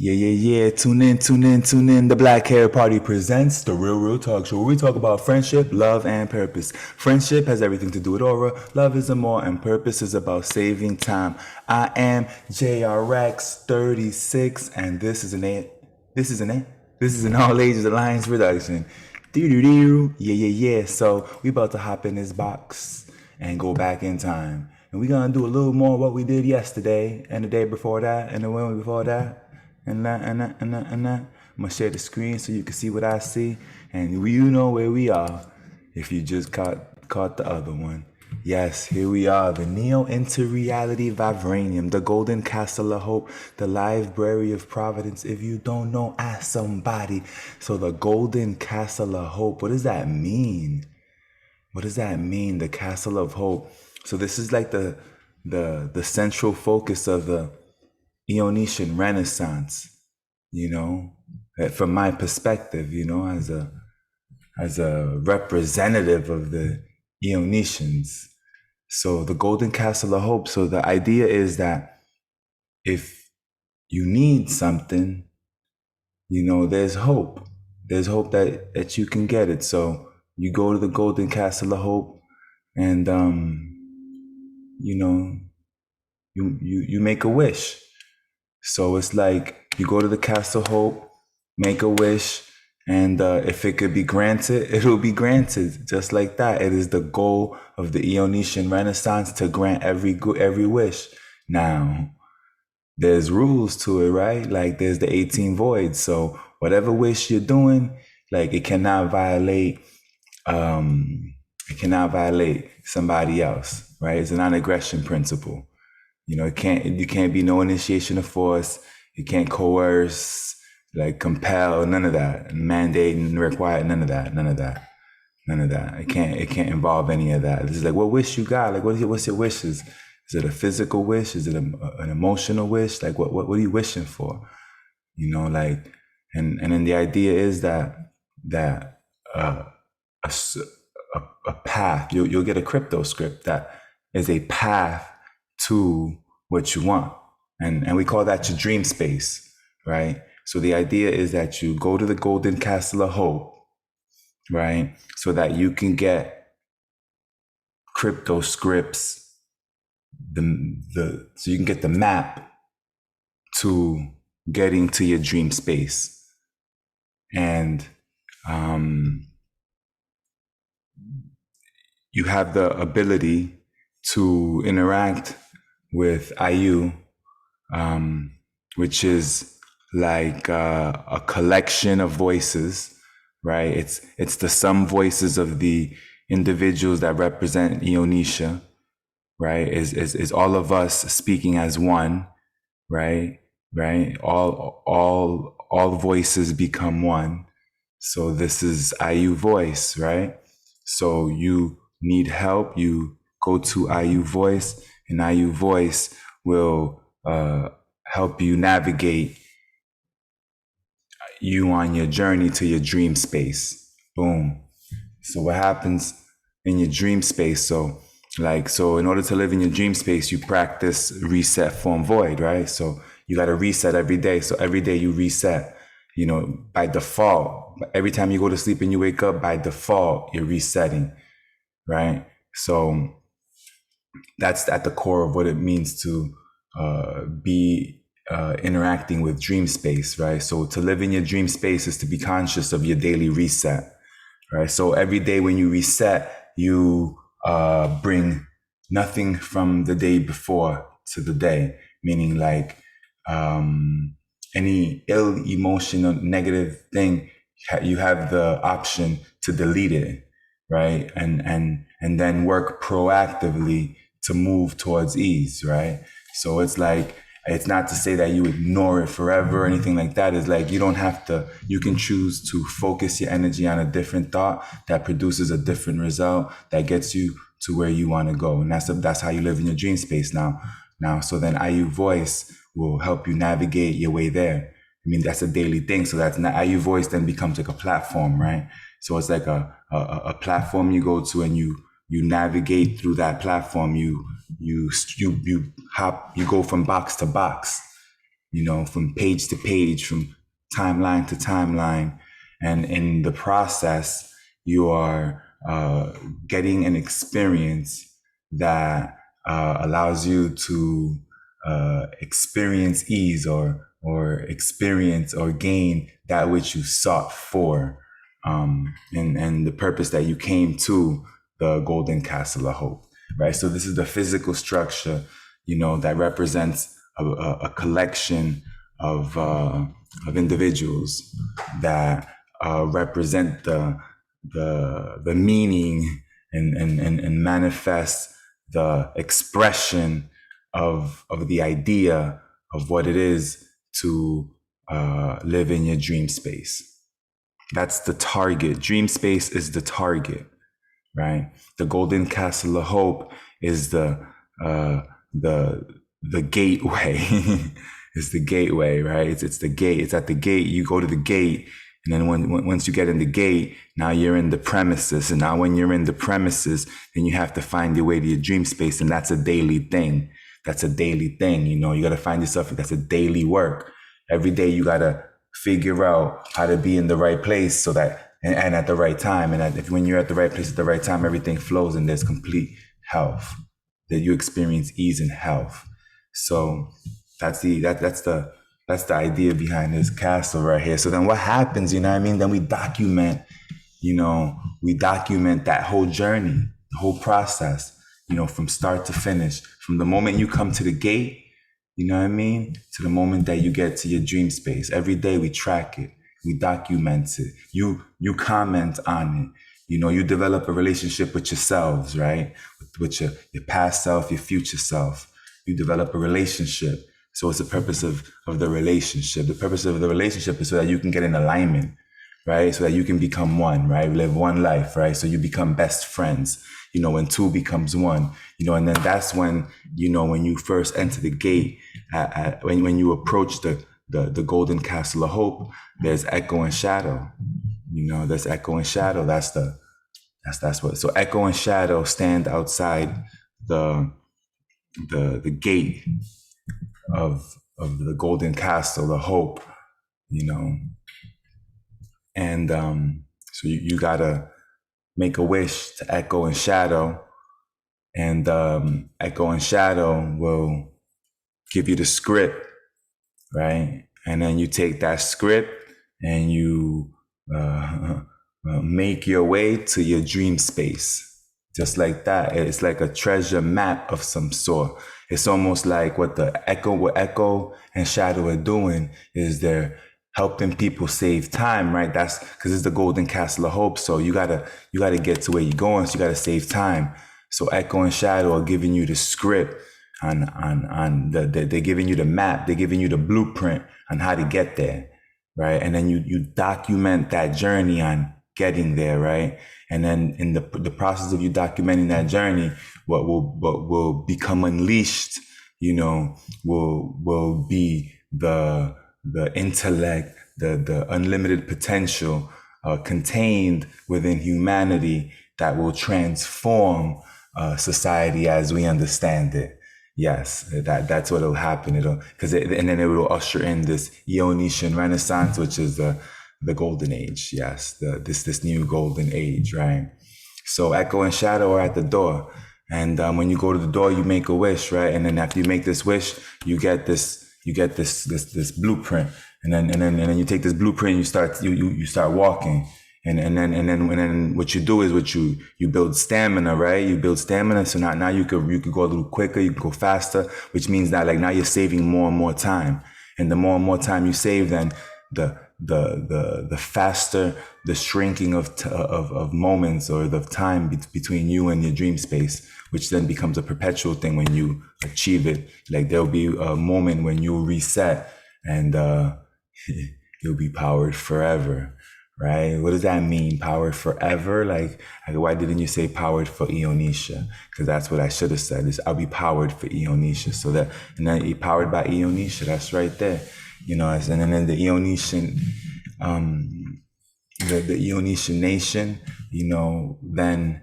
Yeah. Tune in. The Black Hair Party presents the Real Talk Show, where we talk about friendship, love, and purpose. Friendship has everything to do with aura, love is a more, and purpose is about saving time. I am JRX36, and this is an All Ages Alliance production. Yeah. So we about to hop in this box and go back in time. And we're gonna do a little more of what we did yesterday and the day before that and the one before that. And that. I'm gonna share the screen so you can see what I see. And you know where we are if you just caught the other one. Yes, here we are, the Neo Inter-Reality Vibranium, the Golden Castle of Hope, the Library of Providence. If you don't know, ask somebody. So the Golden Castle of Hope, what does that mean? What does that mean, the Castle of Hope? So this is like the central focus of the Eonetian Renaissance, from my perspective, as a representative of the Eonetians. So the Golden Castle of Hope. So the idea is that if you need something, there's hope. There's hope that you can get it. So you go to the Golden Castle of Hope, and you make a wish. So it's like you go to the Castle of Hope, make a wish, and if it could be granted, it'll be granted, just like that. It is the goal of the Eonetian Renaissance to grant every wish. Now, there's rules to it, right? Like there's the 18 voids. So whatever wish you're doing, like it cannot violate somebody else, right? It's a non-aggression principle. You can't be no initiation of force. You can't coerce, like compel, none of that. Mandate and require, none of that. It can't involve any of that. This is like, what wish you got? Like, what's your wishes? Is it a physical wish? Is it an emotional wish? Like, what are you wishing for? And then the idea is that a path, you'll get a crypto script that is a path to what you want. And we call that your dream space, right? So the idea is that you go to the Golden Castle of Hope, right? So that you can get crypto scripts, so you can get the map to getting to your dream space. And you have the ability to interact with IU, which is like a collection of voices, right? It's the sum voices of the individuals that represent Eonesia, right? Is all of us speaking as one, right? All voices become one. So this is IU voice, right? So you need help, you go to IU voice, and IU voice will help you navigate you on your journey to your dream space. Boom. So what happens in your dream space? So in order to live in your dream space, you practice reset, form, void, right? So you got to reset every day. So every day you reset, by default. Every time you go to sleep and you wake up, by default, you're resetting, right? So that's at the core of what it means to be interacting with dream space, right? So to live in your dream space is to be conscious of your daily reset, right? So every day when you reset, you bring nothing from the day before to the day, meaning like any ill emotion or negative thing, you have the option to delete it, right? And then work proactively to move towards ease, right? So it's like, it's not to say that you ignore it forever or anything like that. It's like you don't have to, you can choose to focus your energy on a different thought that produces a different result that gets you to where you want to go. And that's how you live in your dream space now. So then IU voice will help you navigate your way there. I mean, that's a daily thing. So that's not, IU voice then becomes like a platform, right? So it's like a platform you go to and you navigate through that platform. You go from box to box, from page to page, from timeline to timeline. And in the process, you are getting an experience that allows you to experience ease or experience or gain that which you sought for, and the purpose that you came to the Golden Castle of Hope, right? So this is the physical structure, that represents a collection of individuals that represent the meaning and manifest the expression of the idea of what it is to live in your dream space. That's the target. Dream space is the target, right? The Golden Castle of Hope is the gateway. It's the gateway, right? It's the gate. It's at the gate. You go to the gate, and then once you get in the gate, now you're in the premises. And now when you're in the premises, then you have to find your way to your dream space, and that's a daily thing. That's a daily thing. You got to find yourself. That's a daily work. Every day you got to figure out how to be in the right place so that, and at the right time. And if when you're at the right place at the right time, everything flows and there's complete health, that you experience ease and health. So that's the idea behind this castle right here. So then what happens, Then we document that whole journey, the whole process, from start to finish, from the moment you come to the gate, to the moment that you get to your dream space. Every day we track it, we document it. You comment on it. You develop a relationship with yourselves, right? With your past self, your future self. You develop a relationship. So it's the purpose of the relationship. The purpose of the relationship is so that you can get in alignment, right? So that you can become one, right? Live one life, right? So you become best friends, when two becomes one, and then that's when, when you first enter the gate, when you approach the Golden Castle of Hope, there's echo and shadow, there's echo and shadow. That's what, so echo and shadow stand outside the gate of the Golden Castle, the Hope, and so you gotta make a wish to echo and shadow, and echo and shadow will give you the script, right? And then you take that script and you make your way to your dream space. Just like that. It's like a treasure map of some sort. It's almost like what echo and shadow are doing is they're helping people save time, right? That's because it's the Golden Castle of Hope. So you gotta get to where you're going. So you gotta save time. So echo and shadow are giving you the script they're giving you the map. They're giving you the blueprint on how to get there, right? And then you document that journey on getting there, right? And then in the process of you documenting that journey, what will become unleashed, will be the intellect, the unlimited potential contained within humanity that will transform society as we understand it. Yes, that's what will happen. And then it will usher in this Ionian Renaissance, which is the golden age. Yes, this new golden age, right? So echo and shadow are at the door, and when you go to the door, you make a wish, right? And then after you make this wish, you get this blueprint, and then you take this blueprint, you start walking. And then what you do is you build stamina, right? You build stamina. So now you could go a little quicker, you can go faster, which means that like now you're saving more and more time. And the more and more time you save, then the faster the shrinking of moments or the time between you and your dream space, which then becomes a perpetual thing when you achieve it. Like there'll be a moment when you'll reset and you'll be powered forever. Right? What does that mean? Powered forever? Like, why didn't you say powered for Ionisha? Because that's what I should have said. Is I'll be powered for Ionisha. So that, and then you're powered by Ionisha. That's right there. And then the Ionian, the Ionian nation, then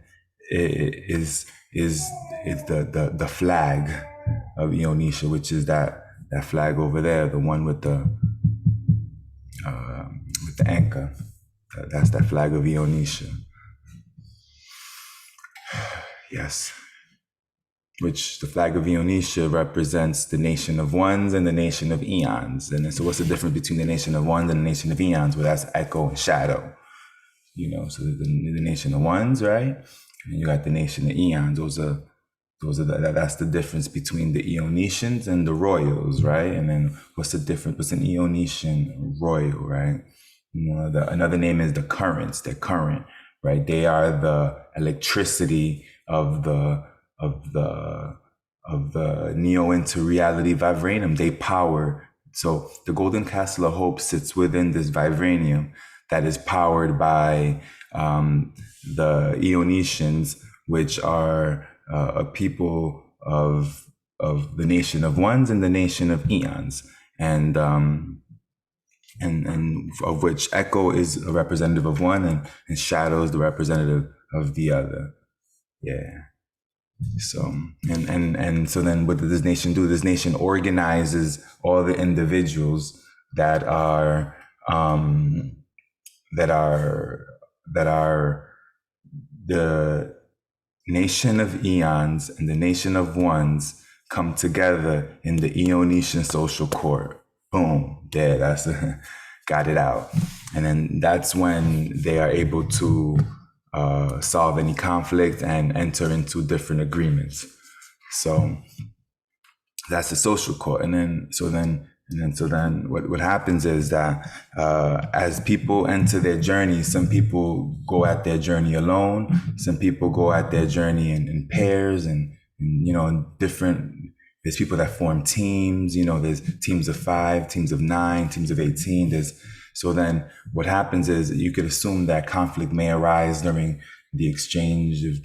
is the flag of Ionisha, which is that that flag over there, the one with the anchor. That's that flag of Ionisha. Yes. Which the flag of Ionisha represents the nation of ones and the nation of eons. And so what's the difference between the nation of ones and the nation of eons? Well, that's echo and shadow. So the nation of ones, right? And you got the nation of eons. That's the difference between the Ionesians and the royals, right? And then what's the difference between Ionesian and royal, right? Another name is the currents. They're current, right? They are the electricity of the neo into reality vibranium. They power. So the golden castle of hope sits within this vibranium that is powered by the Ionesians, which are a people of the nation of ones and the nation of eons, and of which Echo is a representative of one, and Shadow is the representative of the other. Yeah. So so then what does this nation do? This nation organizes all the individuals that are the nation of eons and the nation of ones come together in the Ionesian social court. Boom, there, that's got it out. And then that's when they are able to solve any conflict and enter into different agreements. So that's the social court. And then what happens is that as people enter their journey, some people go at their journey alone, some people go at their journey in pairs, and different. There's people that form teams. There's teams of 5, teams of 9, teams of 18. So then what happens is you could assume that conflict may arise during the exchange of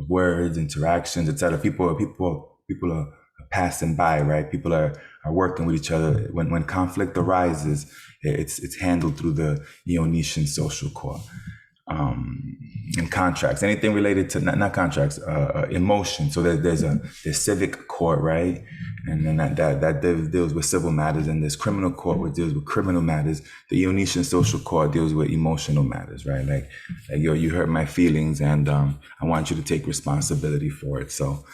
words, interactions, etc. People are passing by, right? People are working with each other. When conflict arises, it's handled through the Ionesian social court. And contracts, anything related to not contracts, emotion. So there's civic court, right? And then that deals with civil matters, and there's criminal court, which deals with criminal matters. The Ionesian social court deals with emotional matters, right? Like you hurt my feelings, and I want you to take responsibility for it. So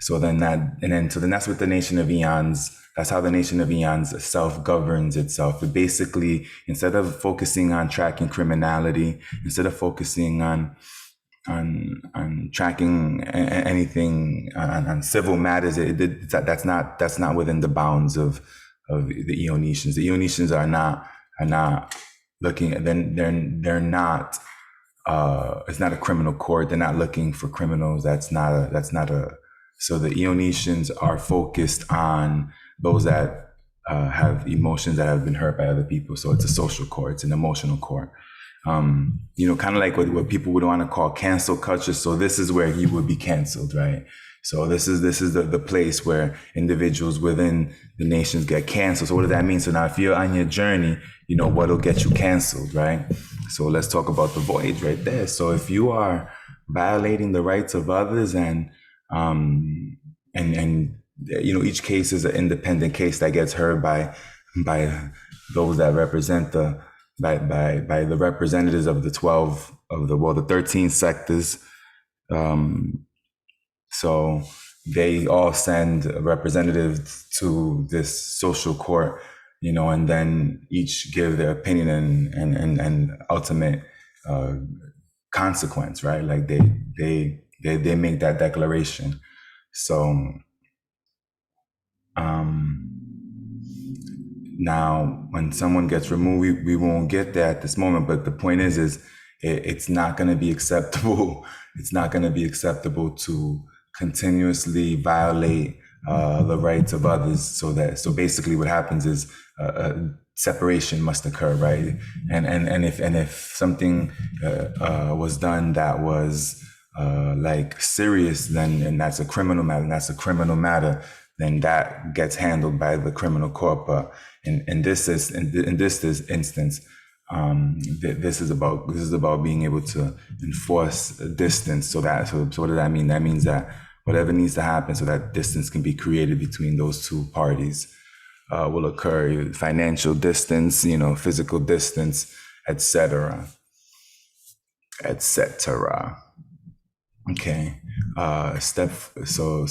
then that's what the nation of eons. That's how the nation of eons self-governs itself. It basically, instead of focusing on tracking criminality, instead of focusing on tracking anything on civil matters, that's not within the bounds of the Ionesians. The Ionesians are not looking. They're not. It's not a criminal court. They're not looking for criminals. That's not a. So the Ionesians are focused on those that have emotions that have been hurt by other people. So it's a social court. It's an emotional court. Kind of like what people would want to call cancel culture. So this is where you would be canceled, right? So this is the place where individuals within the nations get canceled. So what does that mean? So now if you're on your journey, what'll get you canceled, right? So let's talk about the voyage right there. So if you are violating the rights of others and each case is an independent case that gets heard by those that represent by the representatives of the 13 sectors. So they all send representatives to this social court, and then each give their opinion and ultimate consequence, right? Like they make that declaration. So now when someone gets removed, we won't get there at this moment, but the point is it's not going to be acceptable. It's not going to be acceptable to continuously violate the rights of others. So basically what happens is separation must occur, right? And if something was done that was like serious, then that's a criminal matter, then that gets handled by the criminal court. But in this instance, this is about being able to enforce a distance. So what does that mean? That means that whatever needs to happen so that distance can be created between those two parties. will occur, financial distance, physical distance, etc., etc. Okay. So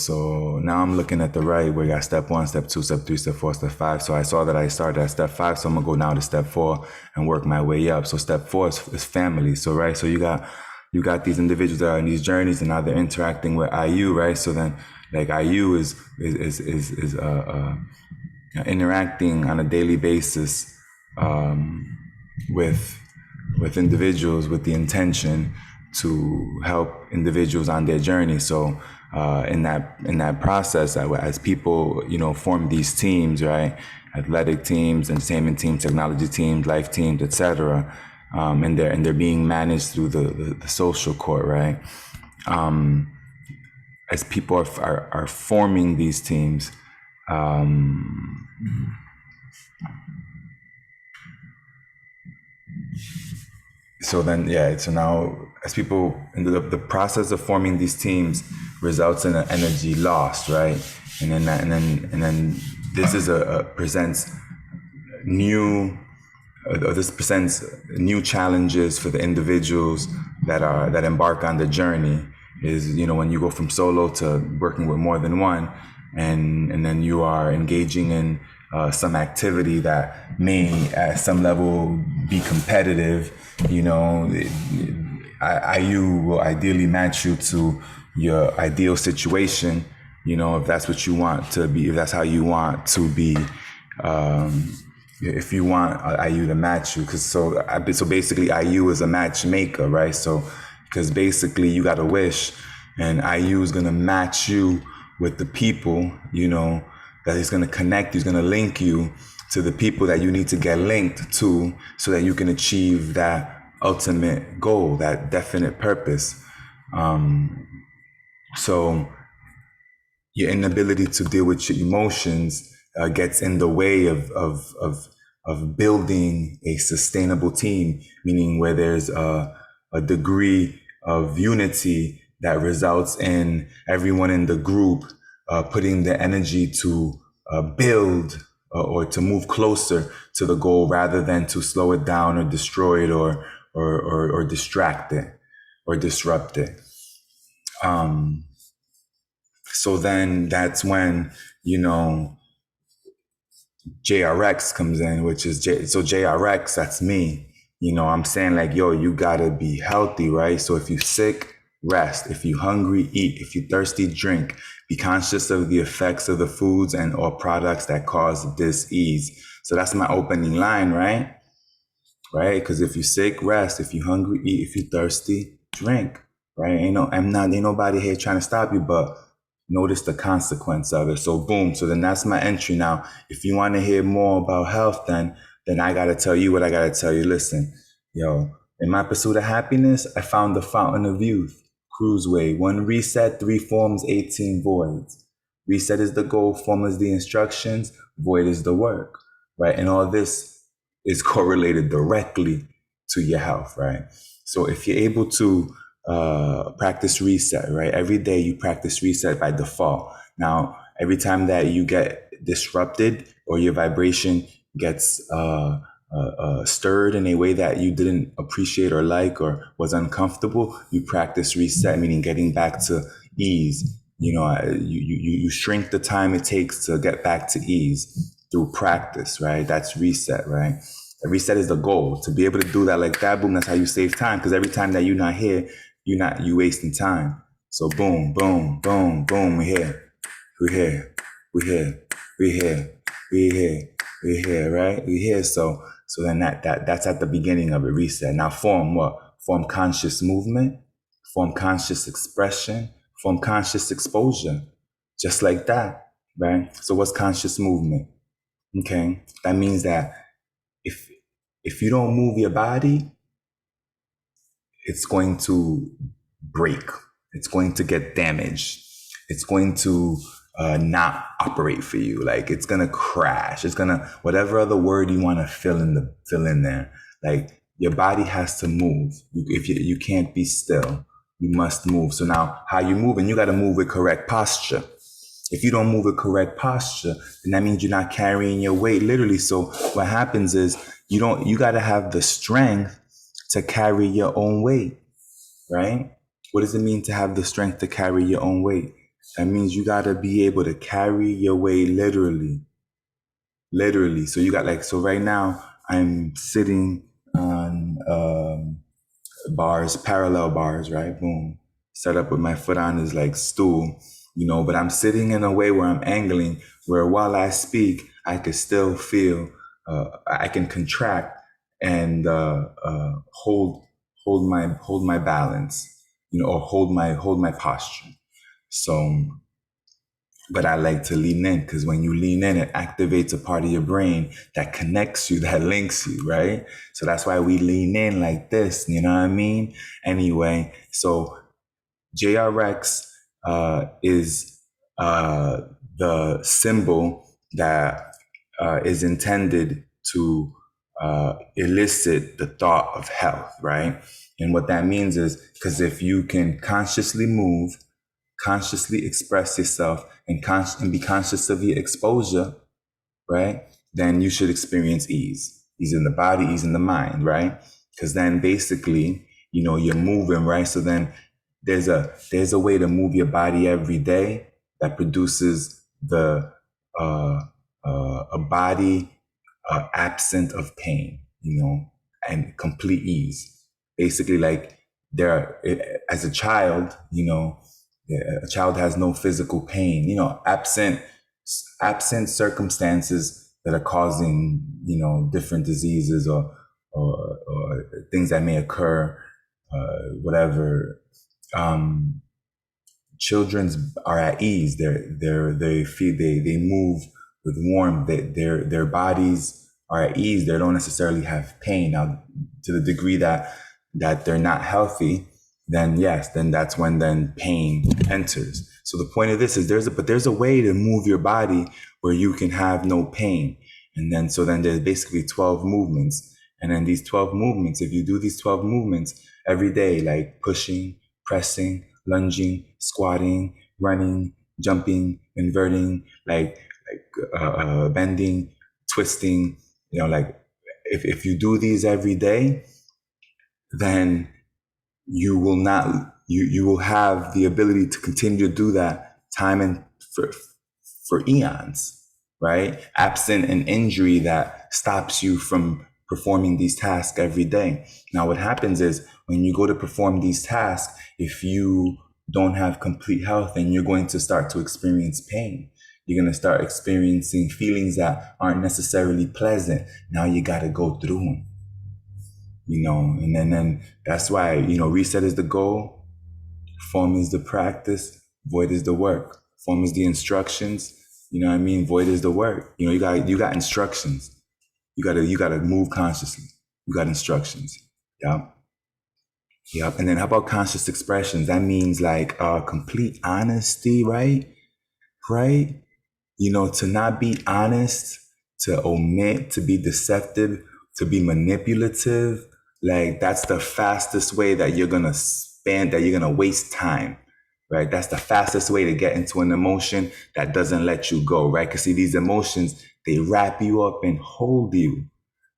now I'm looking at the right where you got step 1, step 2, step 3, step 4, step 5. So I saw that I started at step 5, so I'm gonna go now to step 4 and work my way up. So step 4 is family. So right, so you got these individuals that are in these journeys, and now they're interacting with IU, right? So then, like, IU is interacting on a daily basis with individuals with the intention to help individuals on their journey. So in that process, as people form these teams, right? Athletic teams, entertainment teams, technology teams, life teams, etc. And they're being managed through the social court, right? As people are forming these teams, so now as people in the process of forming these teams results in an energy lost, right? And then this is presents new this presents new challenges for the individuals that embark on the journey. Is when you go from solo to working with more than one, and then you are engaging in some activity that may at some level be competitive. IU will ideally match you to your ideal situation, if that's what you want to be, if that's how you want to be. If you want IU to match you, because so basically IU is a matchmaker, right? So because basically you got a wish, and IU is gonna match you with the people, that he's gonna connect, he's gonna link you to the people that you need to get linked to, so that you can achieve that ultimate goal, that definite purpose. So your inability to deal with your emotions gets in the way of building a sustainable team, meaning where there's a degree of unity that results in everyone in the group putting the energy to build or to move closer to the goal, rather than to slow it down or destroy it or distract it or disrupt it. So then that's when, JRX comes in, which is so JRX, that's me. I'm saying like, yo, you gotta be healthy, right? So if you're sick, rest. If you're hungry, eat. If you're thirsty, drink. Be conscious of the effects of the foods and or products that cause dis-ease. So that's my opening line, right? Right? Because if you're sick, rest. If you're hungry, eat. If you're thirsty, drink. Right? Ain't nobody here trying to stop you, but notice the consequence of it. So boom. So then that's my entry. Now, if you want to hear more about health, then I got to tell you what I got to tell you. Listen, yo, in my pursuit of happiness, I found the fountain of youth. Cruiseway, 1 reset, 3 forms, 18 voids. Reset is the goal, form is the instructions, void is the work, right? And all this is correlated directly to your health, right? So if you're able to practice reset, right? Every day you practice reset by default. Now, every time that you get disrupted or your vibration gets stirred in a way that you didn't appreciate or like or was uncomfortable, you practice reset, meaning getting back to ease. You shrink the time it takes to get back to ease through practice, right? That's reset, right? A reset is the goal. To be able to do that like that, boom, that's how you save time. Because every time that you're not here, you wasting time. So boom, boom, boom, boom, we're here, right? We're here. So then that's at the beginning of a reset. Now form what? Form conscious movement, form conscious expression, form conscious exposure. Just like that, right? So what's conscious movement? Okay. That means that if you don't move your body, it's going to break. It's going to get damaged. It's going to not operate for you. Like it's gonna crash. It's gonna, whatever other word you want to fill in there. Like your body has to move. If you can't be still, you must move. So now how you move, and you got to move with correct posture. If you don't move a correct posture, then that means you're not carrying your weight literally. So what happens is you got to have the strength to carry your own weight, right? What does it mean to have the strength to carry your own weight? That means you got to be able to carry your weight literally. Literally. So you got so right now I'm sitting on bars, parallel bars, right? Boom. Set up with my foot on his stool, but I'm sitting in a way where I'm angling, where while I speak, I could still feel, I can contract and hold my balance, or hold my posture. So, but I like to lean in, because when you lean in, it activates a part of your brain that connects you, that links you, right? So that's why we lean in like this, you know what I mean? Anyway, so JRX is the symbol that is intended to elicit the thought of health, right? And what that means is, because if you can consciously move, consciously express yourself, and be conscious of your exposure, right? Then you should experience ease. Ease in the body, ease in the mind, right? Because then basically, you're moving, right? So then there's a way to move your body every day that produces a body absent of pain, and complete ease. Basically, as a child, a child has no physical pain, absent circumstances that are causing, different diseases or things that may occur, whatever. Children's are at ease. They move with warmth. Their bodies are at ease. They don't necessarily have pain. Now, to the degree that they're not healthy, then yes, then that's when pain enters. So the point of this is there's a way to move your body where you can have no pain. And then there's basically 12 movements. And then these 12 movements, if you do these 12 movements every day, like pushing, pressing, lunging, squatting, running, jumping, inverting, bending, twisting, if you do these every day, then you will have the ability to continue to do that time and for eons, right? Absent an injury that stops you from performing these tasks every day. Now, what happens is when you go to perform these tasks, if you don't have complete health, then you're going to start to experience pain. You're going to start experiencing feelings that aren't necessarily pleasant. Now you got to go through them. And then that's why, reset is the goal, form is the practice, void is the work. Form is the instructions, void is the work. You got instructions. You gotta move consciously. You got instructions. Yep. And then how about conscious expressions? That means complete honesty, right? Right? To not be honest, to omit, to be deceptive, to be manipulative. That's the fastest way that you're going to waste time, right? That's the fastest way to get into an emotion that doesn't let you go, right? Because see, these emotions, they wrap you up and hold you.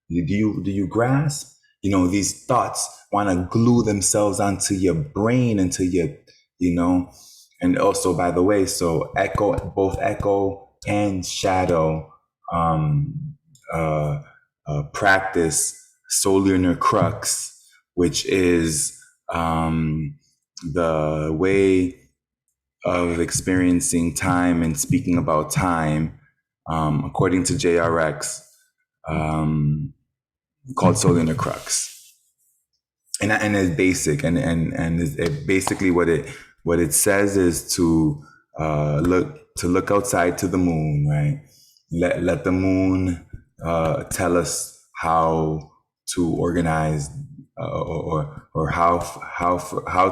Do you grasp? These thoughts want to glue themselves onto your brain, into your, and also, by the way, so both echo and shadow, practice solar crux, which is the way of experiencing time and speaking about time, according to JRX, called solar crux. And it's basic, and it basically what it says is to look outside to the moon, right? Let the moon tell us how to organize or how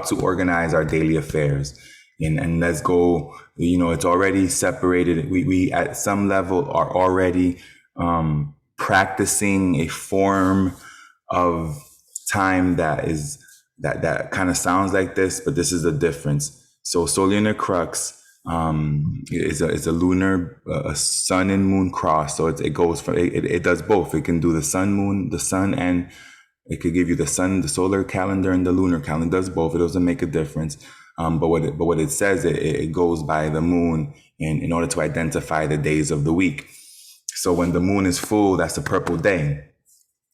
to organize our daily affairs, and let's go. It's already separated. We at some level are already practicing a form of time that kind of sounds like this, but this is the difference. So solar crux It's a lunar, a sun and moon cross. So it goes from, it does both. It can do the sun, and it could give you the sun, the solar calendar, and the lunar calendar. It does both. It doesn't make a difference. But what it says, it goes by the moon in order to identify the days of the week. So when the moon is full, that's a purple day.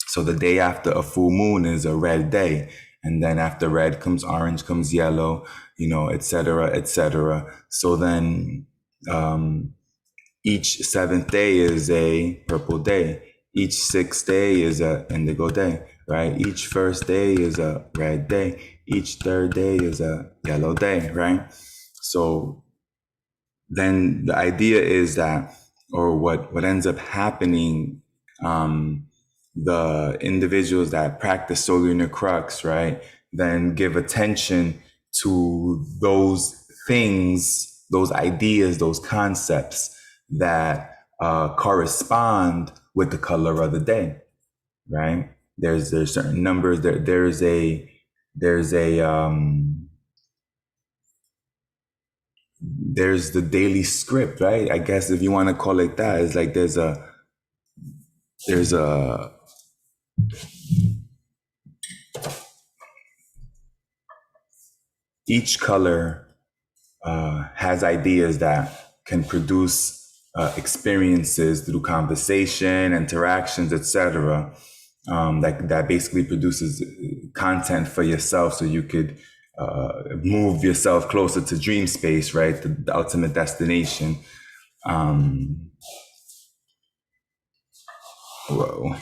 So the day after a full moon is a red day. And then after red comes orange, comes yellow, et cetera, et cetera. So then each seventh day is a purple day. Each sixth day is a indigo day, right? Each first day is a red day. Each third day is a yellow day, right? So then the idea is that, or what ends up happening, the individuals that practice solar crux, right, then give attention to those things, those ideas, those concepts that correspond with the color of the day, right? There's certain numbers. There's the daily script, right? I guess if you want to call it that, it's like there's a each color has ideas that can produce experiences through conversation, interactions, etc. That basically produces content for yourself, so you could move yourself closer to dream space, right? The ultimate destination. Whoa.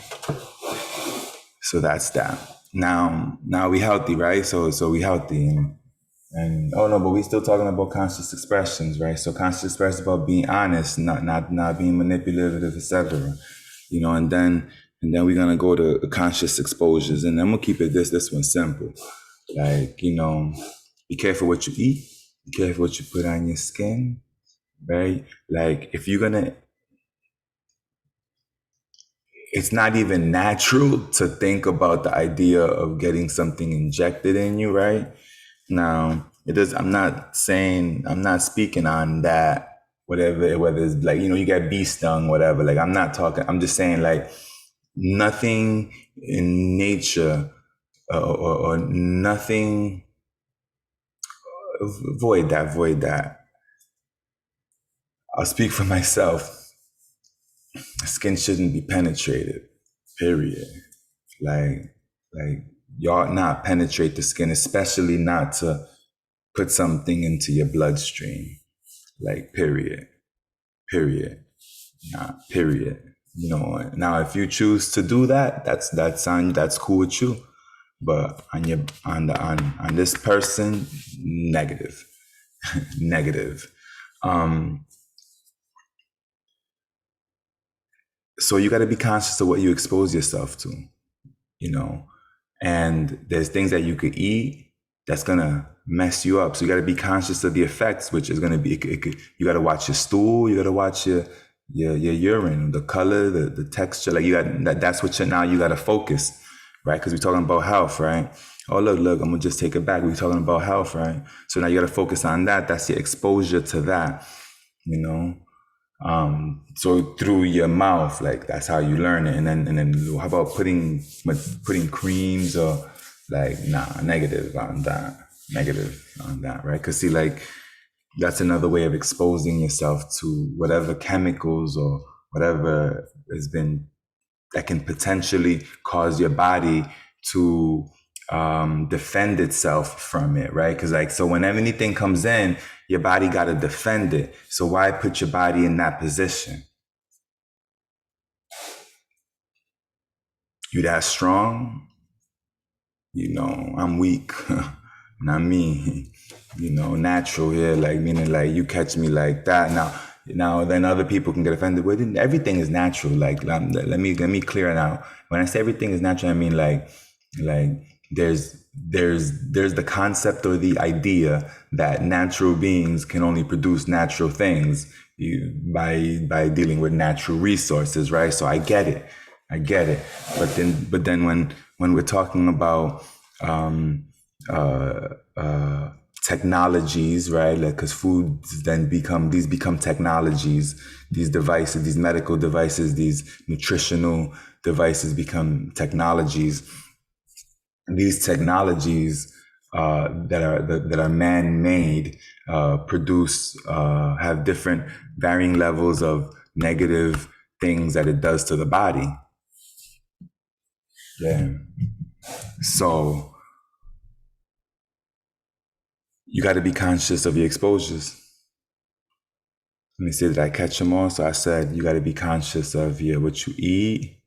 So that's that. Now we healthy, right? So we healthy, and oh no, but we still talking about conscious expressions, right? So conscious expressions about being honest, not being manipulative, etc. And then we're gonna go to conscious exposures, and then we'll keep it this one simple. Like, be careful what you eat, be careful what you put on your skin, right? Like if you're gonna, it's not even natural to think about the idea of getting something injected in you, right? Now, I'm not speaking on that, whether it's like, you get bee stung, whatever. Like, I'm just saying, like, nothing in nature or nothing, void that. I'll speak for myself. Skin shouldn't be penetrated, period. Like you ought not penetrate the skin, especially not to put something into your bloodstream. Like, period. Nah, period. Now if you choose to do that, that's cool with you. But on this person, negative. Negative. So you got to be conscious of what you expose yourself to, and there's things that you could eat that's going to mess you up. So you got to be conscious of the effects, which is going to be, you got to watch your stool, you got to watch your urine, the color, the texture. Like that's what now you got to focus, right? Because we're talking about health, right? Oh, look, I'm going to just take it back. We're talking about health, right? So now you got to focus on that. That's your exposure to that, So through your mouth, like that's how you learn it. And then how about putting creams or like, negative on that, right? Because see, like that's another way of exposing yourself to whatever chemicals or whatever that can potentially cause your body to defend itself from it, right? Because so when anything comes in, your body got to defend it. So why put your body in that position? You that strong? I'm weak. Not me. Natural here, like meaning like you catch me like that. Now then other people can get offended. But everything is natural. Like let me clear it out. When I say everything is natural, I mean like there's the concept or the idea that natural beings can only produce natural things by dealing with natural resources, right? So I get it. But then when we're talking about technologies, right? Like, because foods then become technologies. These devices, these medical devices, these nutritional devices become technologies. And these technologies that are man-made produce have different varying levels of negative things that it does to the body. Yeah. So you got to be conscious of your exposures. Let me see, did I catch them all? So I said you got to be conscious of what you eat,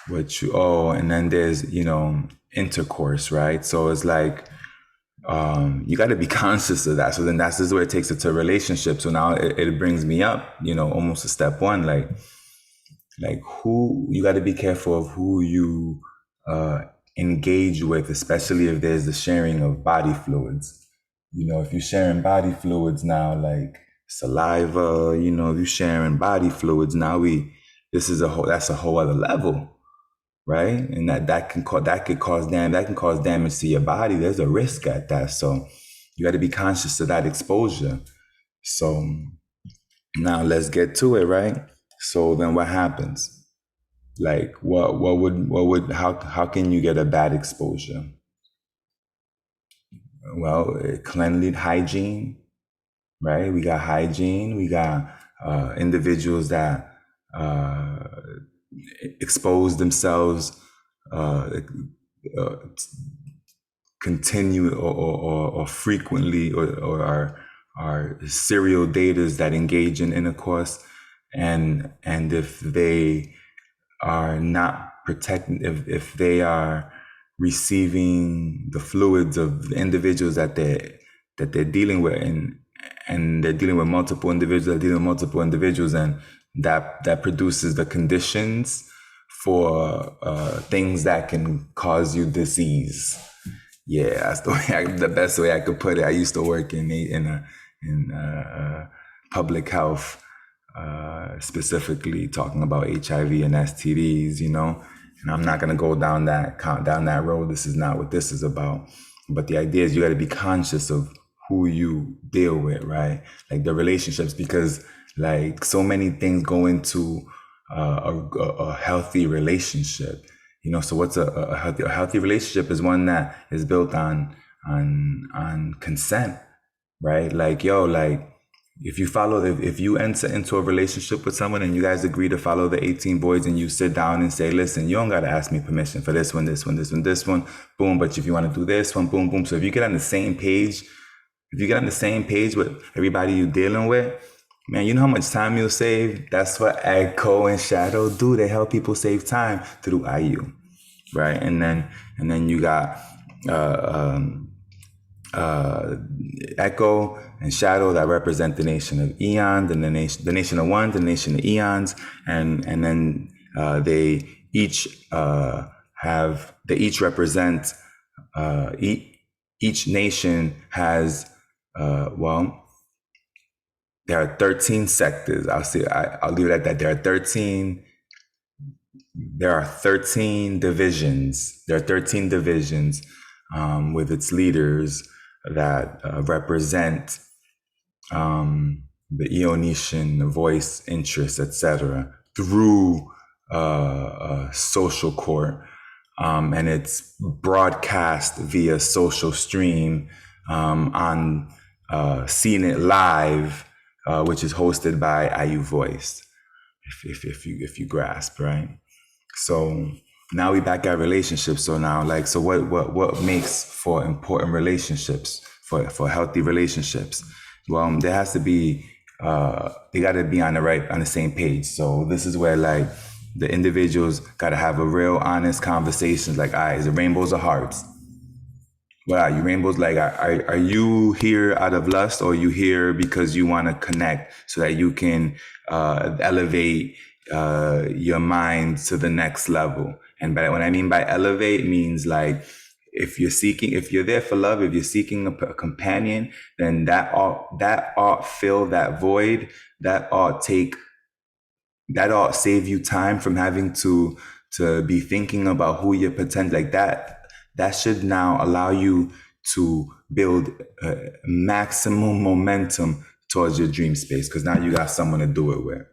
and then there's intercourse, right? So it's like you got to be conscious of that. So then this is where it takes it to a relationship. So now it brings me up, almost to step one, like who you got to be careful of who you engage with, especially if there's the sharing of body fluids. If you're sharing body fluids now, like saliva, if you're sharing body fluids now, that's a whole other level, right? And that can cause damage to your body. There's a risk at that, so you got to be conscious of that exposure. So now let's get to it, right? So then what happens? Like how can you get a bad exposure? Well, cleanliness, hygiene, right? We got hygiene. We got individuals that expose themselves continue or frequently, or are serial daters that engage in intercourse, and if they are not protecting, if they are receiving the fluids of the individuals that they're dealing with, and they're dealing with multiple individuals, and that produces the conditions for things that can cause you disease. Yeah, that's the best way I could put it. I used to work in public health, specifically talking about HIV and STDs, and I'm not gonna go down that road. This is not what this is about. But the idea is you got to be conscious of who you deal with, right? Like the relationships, because like so many things go into a healthy relationship. So what's a healthy relationship is one that is built on consent, right? Like, if you enter into a relationship with someone and you guys agree to follow the 18 boys, and you sit down and say, listen, you don't got to ask me permission for this one, boom. But if you want to do this one, boom, boom. So if you get on the same page, with everybody you're dealing with, man, you know how much time you'll save? That's what Echo and Shadow do. They help people save time through IU, right? And then you got Echo and Shadow that represent the nation of eons, and the nation of ones, the nation of eons, and then they each represent each nation has there are 13 sectors. I'll leave it at that. There are 13 divisions. There are 13 divisions with its leaders that represent the Eonetian voice, interests, etc., through social court, and it's broadcast via social stream on CNET Live, which is hosted by IU Voice. If you grasp, right? So now we back at relationships. So now, what makes for important relationships, for healthy relationships? Well, there has to be they got to be on the same page. So this is where the individuals got to have a real honest conversation. Like, all right, is it rainbows or hearts? What are you, rainbows? Like, are you here out of lust, or are you here because you want to connect so that you can elevate your mind to the next level? And what I mean by elevate means if you're there for love, if you're seeking a companion, then that ought fill that void. That ought save you time from having to be thinking about who you're pretending. That should now allow you to build maximum momentum towards your dream space, because now you got someone to do it with.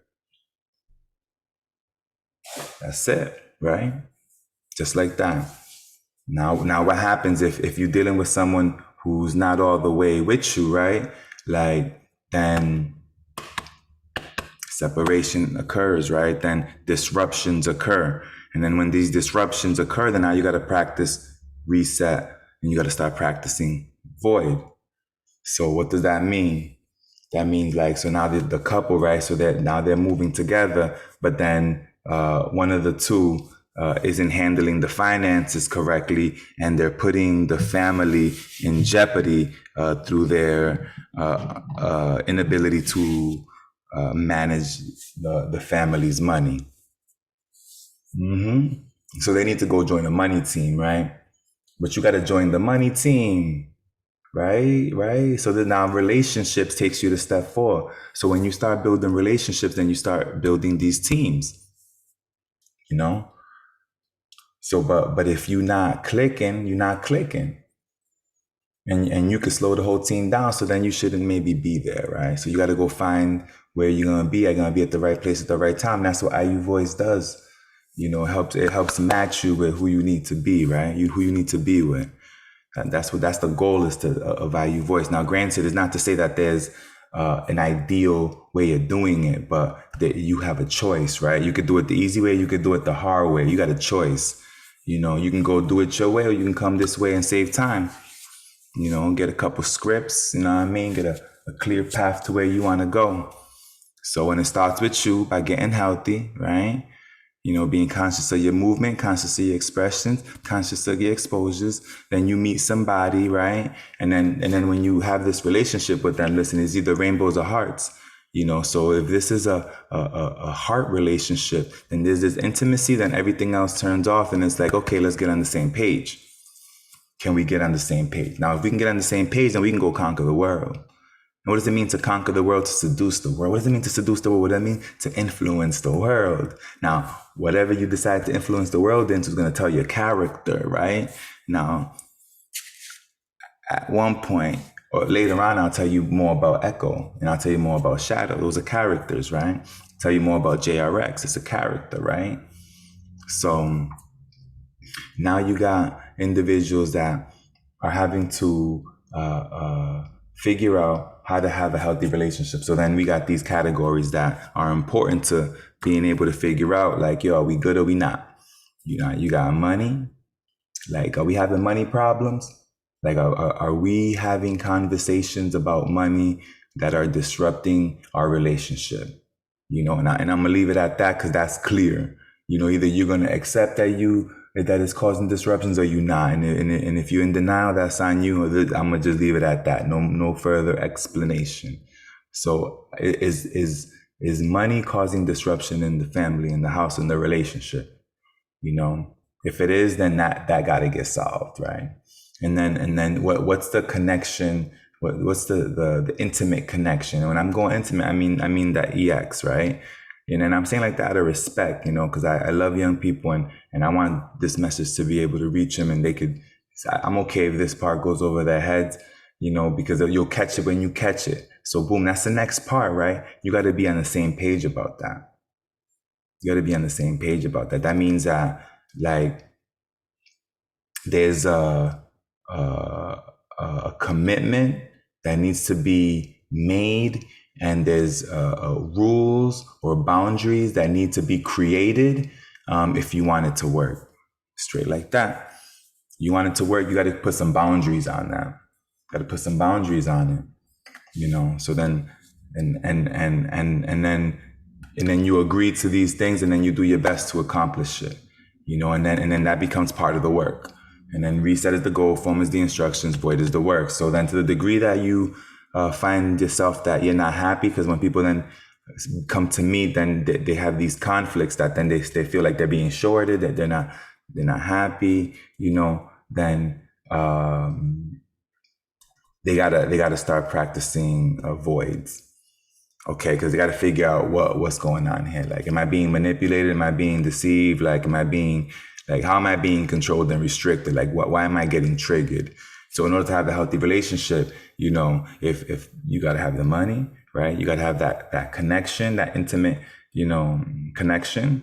That's it, right? Just like that. Now what happens if you're dealing with someone who's not all the way with you, right? Like, then separation occurs, right? Then disruptions occur. And then when these disruptions occur, then now you got to practice reset, and you got to start practicing void. So what does that mean? That means, like, so now the couple, right? So that now they're moving together, but then one of the two isn't handling the finances correctly, and they're putting the family in jeopardy through their inability to manage the family's money. So they need to go join a money team, right? But you got to join the money team, right? So then now relationships takes you to step 4. So when you start building relationships, then you start building these teams, you know? So, but if you're not clicking, and you could slow the whole team down. So then you shouldn't maybe be there, right? So you got to go find where you're gonna be. You're gonna be at the right place at the right time. That's what IU Voice does. You know, it helps match you with who you need to be, right? Who you need to be with. And that's the goal of IU Voice. Now, granted, it's not to say that there's an ideal way of doing it, but that you have a choice, right? You could do it the easy way, you could do it the hard way. You got a choice. You know, you can go do it your way, or you can come this way and save time. You know, get a couple scripts, you know what I mean? Get a clear path to where you want to go. So when it starts with you by getting healthy, right? You know, being conscious of your movement, conscious of your expressions, conscious of your exposures. Then you meet somebody, right? And then when you have this relationship with them, listen, it's either rainbows or hearts. You know, so if this is a heart relationship, then there's this intimacy, then everything else turns off, and it's like, okay, let's get on the same page. Can we get on the same page? Now, if we can get on the same page, then we can go conquer the world. And what does it mean to conquer the world? To seduce the world. What does it mean to seduce the world? What does it mean? To influence the world. Now, whatever you decide to influence the world into is going to tell your character, right? Now, at one point, or later on, I'll tell you more about Echo, and I'll tell you more about Shadow. Those are characters, right? I'll tell you more about JRX. It's a character, right? So now you got individuals that are having to figure out how to have a healthy relationship. So then we got these categories that are important to being able to figure out, like, yo, are we good or we not? You got money. Like, are we having money problems? Like, are we having conversations about money that are disrupting our relationship? You know, and I'm gonna leave it at that, because that's clear. You know, either you're gonna accept that it's causing disruptions, or you not. And if you're in denial, that's on you. I'm gonna just leave it at that. No further explanation. So is money causing disruption in the family, in the house, in the relationship? You know, if it is, then that gotta get solved, right? And then what's the connection? What's the intimate connection? And when I'm going intimate, I mean that EX, right? And then I'm saying like that out of respect, you know, because I love young people, and I want this message to be able to reach them, and I'm okay if this part goes over their heads, you know, because you'll catch it when you catch it. So boom, that's the next part, right? You got to be on the same page about that. You got to be on the same page about that. That means that, like, there's a commitment that needs to be made, and there's rules or boundaries that need to be created if you want it to work. Straight like that. You want it to work, you got to put some boundaries on that. Got to put some boundaries on it, you know. So then, and then you agree to these things, and then you do your best to accomplish it, you know. And then that becomes part of the work. And then reset is the goal, form is the instructions, void is the work. So then, to the degree that you find yourself that you're not happy, because when people then come to meet, then they have these conflicts that then they feel like they're being shorted, that they're not happy, you know. Then they gotta start practicing voids, okay? Because they gotta figure out what's going on here. Like, am I being manipulated? Am I being deceived? Like, how am I being controlled and restricted? Like, why am I getting triggered? So in order to have a healthy relationship, if you got to have the money, right? You got to have that connection, that intimate, connection,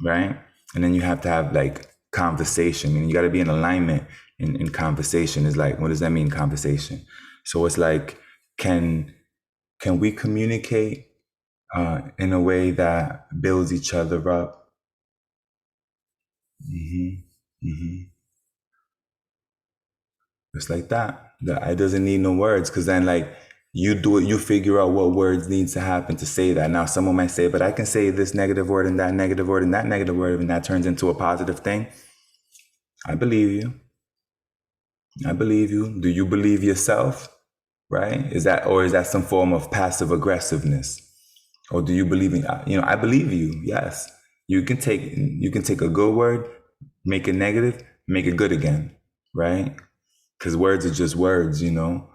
right? And then you have to have like conversation, and you got to be in alignment in conversation. Is like, what does that mean, conversation? So it's like, can we communicate in a way that builds each other up? Just like that. It doesn't need no words, because then like you do it, you figure out what words needs to happen to say that. Now someone might say, but I can say this negative word and that negative word and that negative word, and that turns into a positive thing. I believe you. I believe you. Do you believe yourself? Right? Is that some form of passive aggressiveness? Or do you believe in, I believe you. Yes. You can take a good word, make it negative, make it good again, right? Because words are just words, Your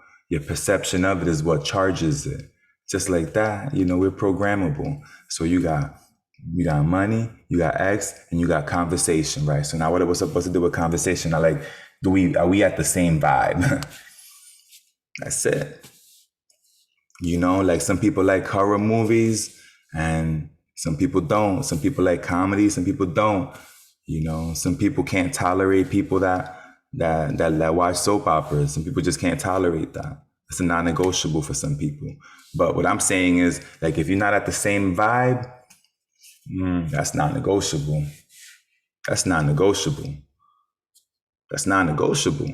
perception of it is what charges it. Just like that, we're programmable. So you got money, you got X, and you got conversation, right? So now what are we supposed to do with conversation? Are we at the same vibe? That's it. Like some people like horror movies and some people don't. Some people like comedy, some people don't. Some people can't tolerate people that watch soap operas. Some people just can't tolerate that. It's a non-negotiable for some people. But what I'm saying is, like, if you're not at the same vibe, that's non-negotiable. That's non-negotiable. That's non-negotiable.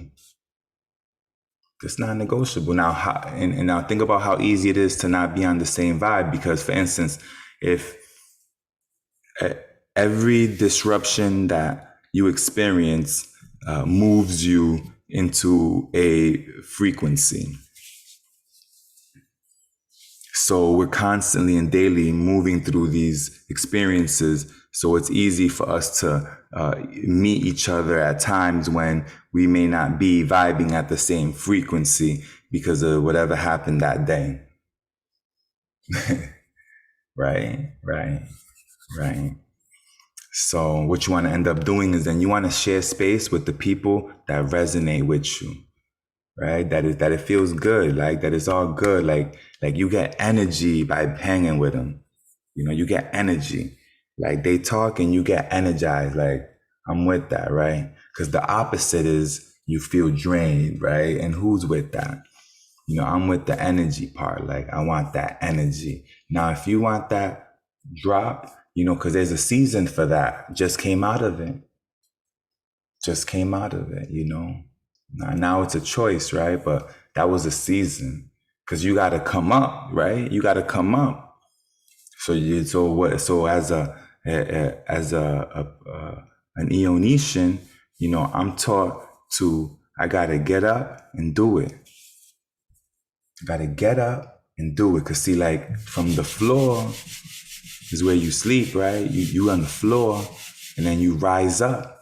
It's not negotiable. Now, and now think about how easy it is to not be on the same vibe. Because, for instance, if every disruption that you experience moves you into a frequency. So we're constantly and daily moving through these experiences. So it's easy for us to meet each other at times when we may not be vibing at the same frequency because of whatever happened that day. Right. So what you want to end up doing is then you want to share space with the people that resonate with you, right? That it feels good, like that it's all good. Like you get energy by hanging with them. You get energy. Like they talk and you get energized. Like, I'm with that, right? Because the opposite is you feel drained, right? And who's with that? I'm with the energy part. Like, I want that energy. Now, if you want that drop, because there's a season for that. Just came out of it. Now it's a choice, right? But that was a season. Because you got to come up, right? You got to come up. So as an Eonetian, I'm taught I got to get up and do it. I got to get up and do it. Because see, like, from the floor is where you sleep, right? You on the floor, and then you rise up,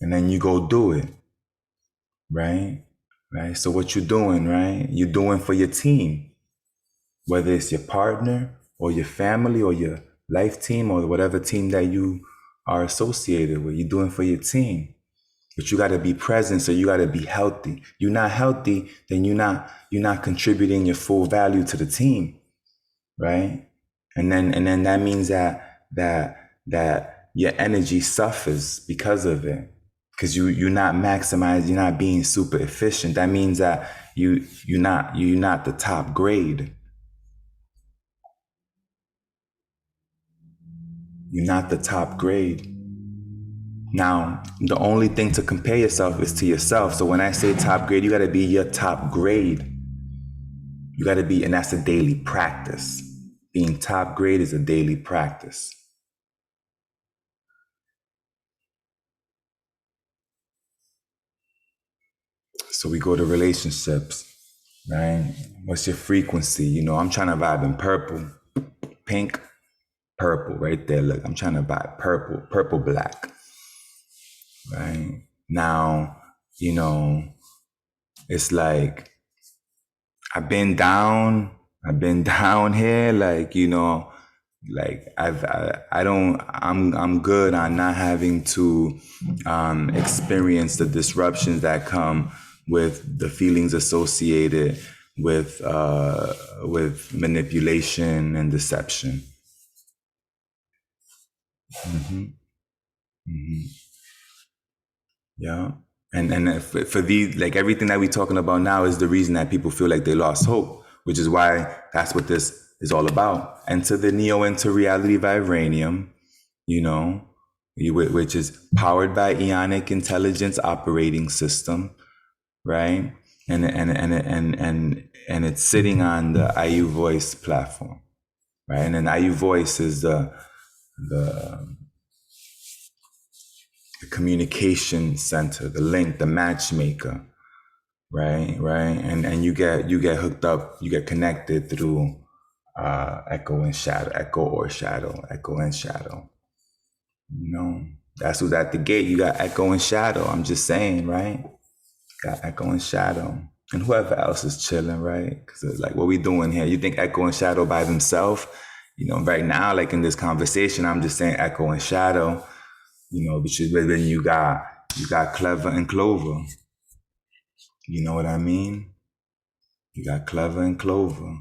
and then you go do it, right? Right. So what you're doing, right? You're doing for your team, whether it's your partner or your family or your life team or whatever team that you are associated with. You're doing for your team. But you got to be present, so you got to be healthy. You're not healthy, then you're not contributing your full value to the team, right? And then that means that your energy suffers because of it, because you're not maximized, you're not being super efficient. That means that you're not the top grade. You're not the top grade. Now, the only thing to compare yourself is to yourself. So when I say top grade, you got to be your top grade. You got to be, and that's a daily practice. Being top grade is a daily practice. So we go to relationships, right? What's your frequency? I'm trying to vibe in purple, pink, purple, right there. Look, I'm trying to vibe purple, black. Right now, it's like I've been down here, like, like I'm good on not having to experience the disruptions that come with the feelings associated with manipulation and deception. Yeah. And for these, like everything that we're talking about now is the reason that people feel like they lost hope, which is why that's what this is all about. Enter the Neo into reality vibranium, you know, which is powered by Ionic Intelligence Operating System, right? And it's sitting on the IU Voice platform, right? And then IU Voice is the communication center, the link, the matchmaker, right? And you get hooked up, you get connected through echo and shadow, echo and shadow. You know, that's who's at the gate. You got echo and shadow. I'm just saying, right? Got echo and shadow. And whoever else is chilling, right? Because it's like, what we doing here? You think echo and shadow by themselves? You know, right now, like in this conversation, I'm just saying echo and shadow. You know, because then you got Clever and Clover. You know what I mean? You got Clever and Clover.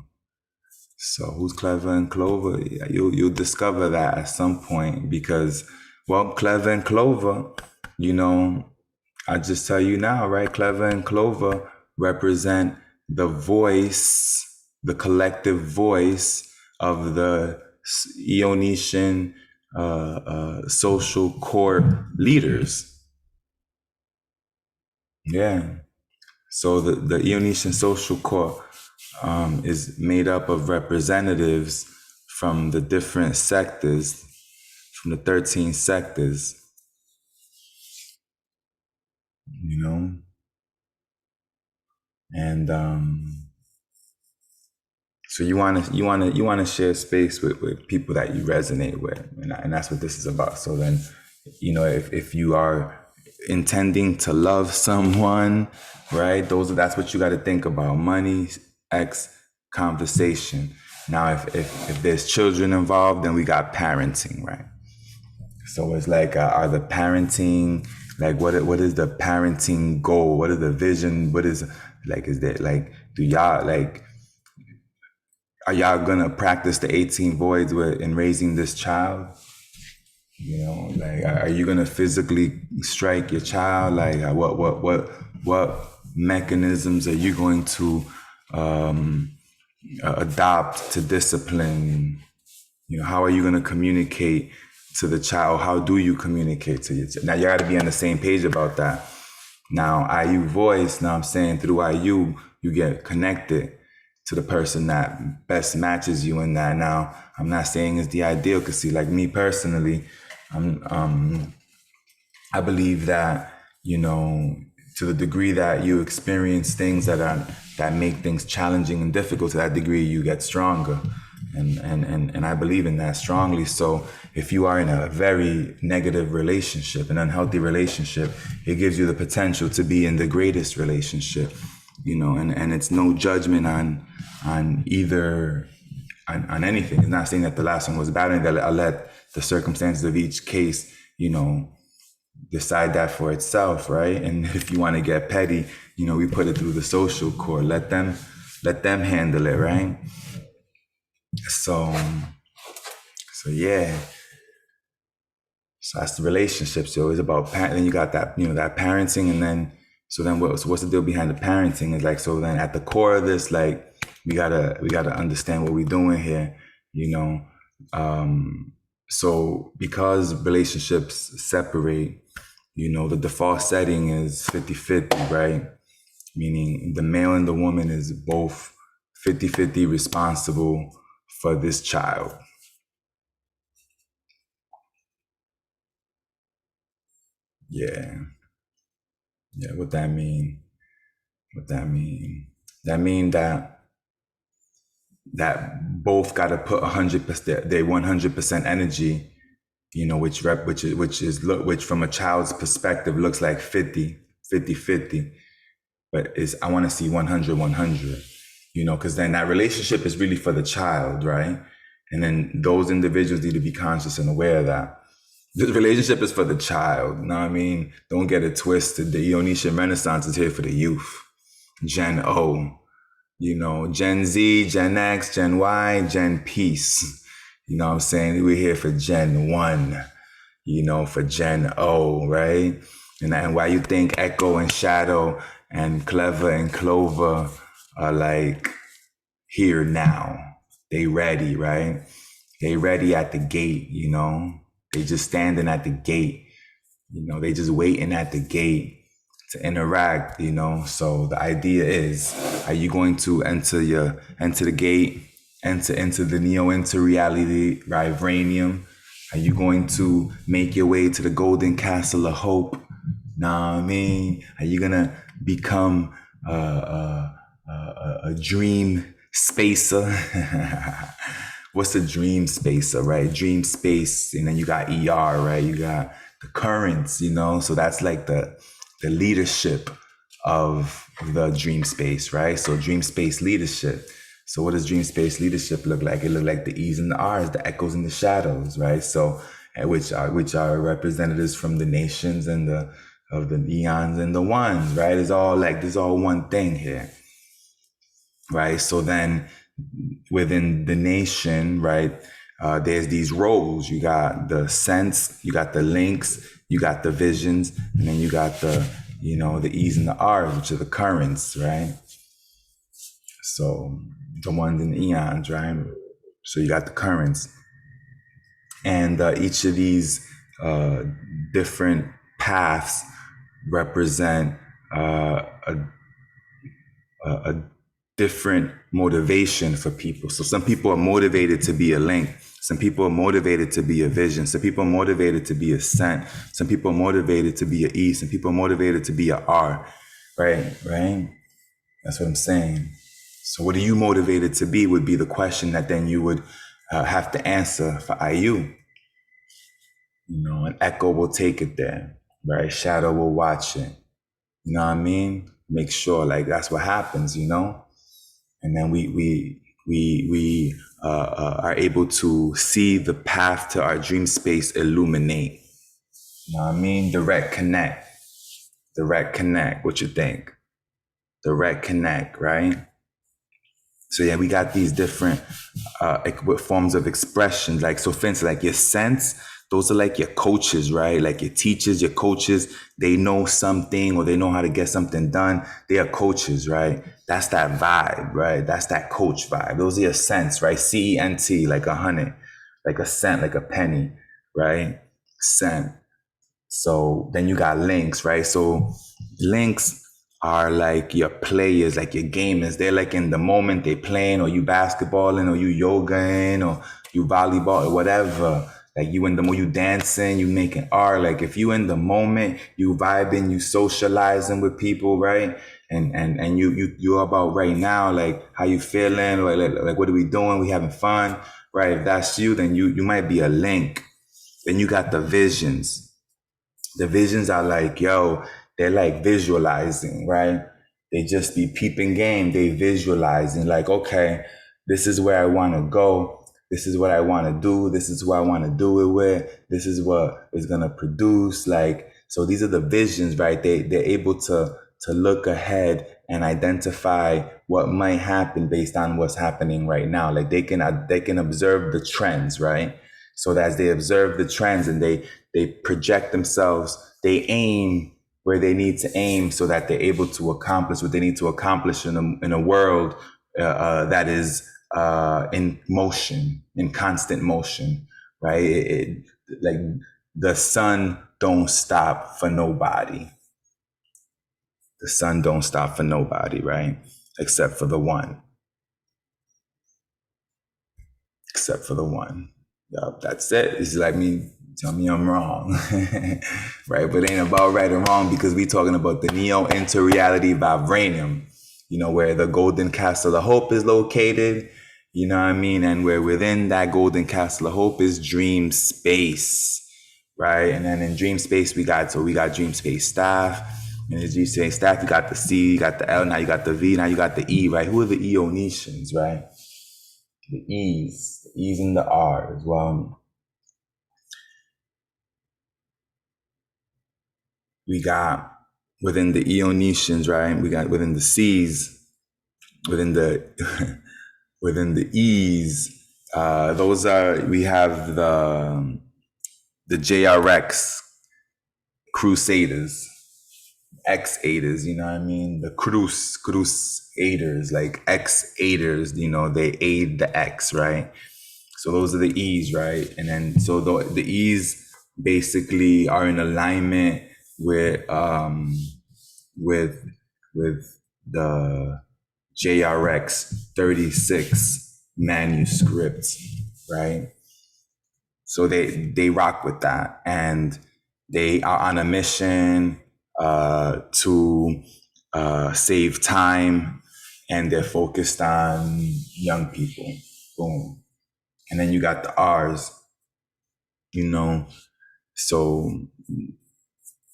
So who's Clever and Clover? You'll discover that at some point because, well, Clever and Clover, you know, I just tell you now, right? Clever and Clover represent the voice, the collective voice of the Eonetian social core leaders. Yeah. So the Eonetian social core is made up of representatives from the different sectors, from the 13 sectors, you know? And so you wanna share space with people that you resonate with, and that's what this is about. So then, you know, if you are intending to love someone, right? That's what you got to think about. Money, X, conversation. Now, if there's children involved, then we got parenting, right? So it's like, are the parenting, like what is the parenting goal? What is the vision? What is, like, is that, like, do y'all, like, are y'all gonna practice the 18 voids in raising this child? You know, like, are you gonna physically strike your child? Like, what mechanisms are you going to adopt to discipline? You know, how are you gonna communicate to the child? How do you communicate to your child? Now, you gotta be on the same page about that. Now, IU voice, now I'm saying through IU, you get connected to the person that best matches you in that. Now, I'm not saying it's the ideal, because see, like me personally, I believe that, you know, to the degree that you experience things that make things challenging and difficult, to that degree you get stronger. And I believe in that strongly. So if you are in a very negative relationship, an unhealthy relationship, it gives you the potential to be in the greatest relationship, you know, and it's no judgment on either, on anything. It's not saying that the last one was bad, and that I'll let the circumstances of each case, you know, decide that for itself, right? And if you want to get petty, you know, we put it through the social core. Let them handle it, right? So yeah. So that's the relationships. So it's about then you got that, you know, that parenting, and then so what's the deal behind the parenting? Is like, so then at the core of this, like, we gotta understand what we're doing here, you know. So because relationships separate, you know, the default setting is 50-50, right? Meaning the male and the woman is both 50-50 responsible for this child. Yeah. Yeah, what that mean? That mean that both got to put 100%, they 100% energy, you know, which from a child's perspective looks like 50-50, but I want to see 100, you know, because then that relationship is really for the child, right? And then those individuals need to be conscious and aware of that. This relationship is for the child. You know what I mean? Don't get it twisted. The Eonesian Renaissance is here for the youth. Gen O, Gen Z, Gen X, Gen Y, Gen Peace. You know what I'm saying? We're here for Gen 1, for Gen O, right? And why you think Echo and Shadow and Clever and Clover are like here now. They ready, right? They ready at the gate, They just standing at the gate, They just waiting at the gate to interact, So the idea is, are you going to enter the gate, enter into the into reality vibranium? Are you going to make your way to the golden castle of hope? Nah, I mean, are you gonna become a dream spacer? What's a dream spacer, right? Dream space, and then you got ER, right? You got the currents, So that's like the leadership of the dream space, right? So dream space leadership. So what does dream space leadership look like? It look like the E's and the R's, the echoes and the shadows, right? So which are representatives from the nations and of the eons and the ones, right? It's all like there's all one thing here, right? So then within the nation, right, there's these roles. You got the sense, you got the links, you got the visions, and then you got the the E's and the R's, which are the currents, right? So the ones in the eons, right? So you got the currents, and each of these different paths represent a different motivation for people. So some people are motivated to be a link. Some people are motivated to be a vision. Some people are motivated to be a scent. Some people are motivated to be an E. Some people are motivated to be a R. Right? That's what I'm saying. So what are you motivated to be would be the question that then you would have to answer for IU. An echo will take it there, right? Shadow will watch it. You know what I mean? Make sure, like, that's what happens, And then we are able to see the path to our dream space illuminate. You know what I mean? Direct connect. What you think? Direct connect, right? So yeah, we got these different forms of expression. Like, so for instance, like your sense, those are like your coaches, right? Like your teachers, your coaches, they know something or they know how to get something done. They are coaches, right? That's that vibe, right? That's that coach vibe. Those are your cents, right? CENT, like 100, like a cent, like a penny, right? Cent. So then you got links, right? So links are like your players, like your gamers. They're like in the moment they playing, or you basketballing, or you yogaing, or you volleyball, or whatever. Like you in the moment, you dancing, you making art. Like if you in the moment, you vibing, you socializing with people, right? And you're about right now, like how you feeling, like what are we doing? We having fun, right? If that's you, then you might be a link. Then you got the visions. The visions are like, they're like visualizing, right? They just be peeping game. They visualizing like, okay, this is where I want to go. This is what I want to do. This is who I want to do it with. This is what is going to produce. Like, so these are the visions, right? They're able to look ahead and identify what might happen based on what's happening right now. Like they can observe the trends, right? So that as they observe the trends and they project themselves, they aim where they need to aim so that they're able to accomplish what they need to accomplish in a world that is in motion, in constant motion, right? Like the sun don't stop for nobody. The sun don't stop for nobody, right? Except for the one. Except for the one. Yup, that's it. It's like me, tell me I'm wrong. Right? But it ain't about right or wrong because we talking about the neo inter-reality vibranium, where the golden castle of hope is located, you know what I mean? And where within that golden castle of hope is dream space, right? And then in dream space, we got dream space staff. And in dream space staff, you got the C, you got the L, now you got the V, now you got the E, right? Who are the Eonesians, right? The E's and the R's. Well, We got within the Eonetians, right? We got within the C's, within the within the E's. Those are we have the JRX Crusaders, X-aiders, you know what I mean? The Crusaders, like X-aiders, they aid the X, right? So those are the E's, right? And then so the E's basically are in alignment with with the JRX 36 manuscripts, right? So they rock with that, and they are on a mission to save time, and they're focused on young people. Boom. And then you got the R's, So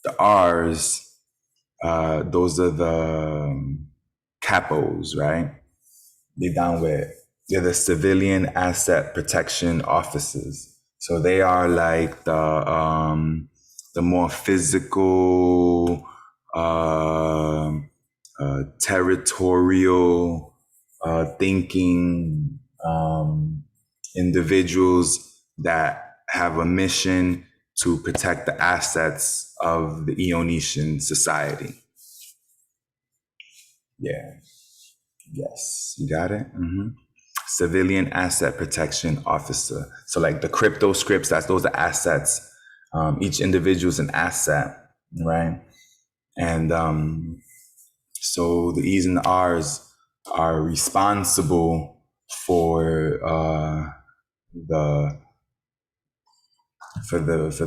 the R's, those are the capos, right? They're the civilian asset protection officers. So they are like the more physical, territorial thinking individuals that have a mission to protect the assets of the Eonetian society. Yeah. Yes. You got it? Mm-hmm. Civilian asset protection officer. So like the crypto scripts, those are assets. Each individual is an asset, right? And so the E's and the R's are responsible for the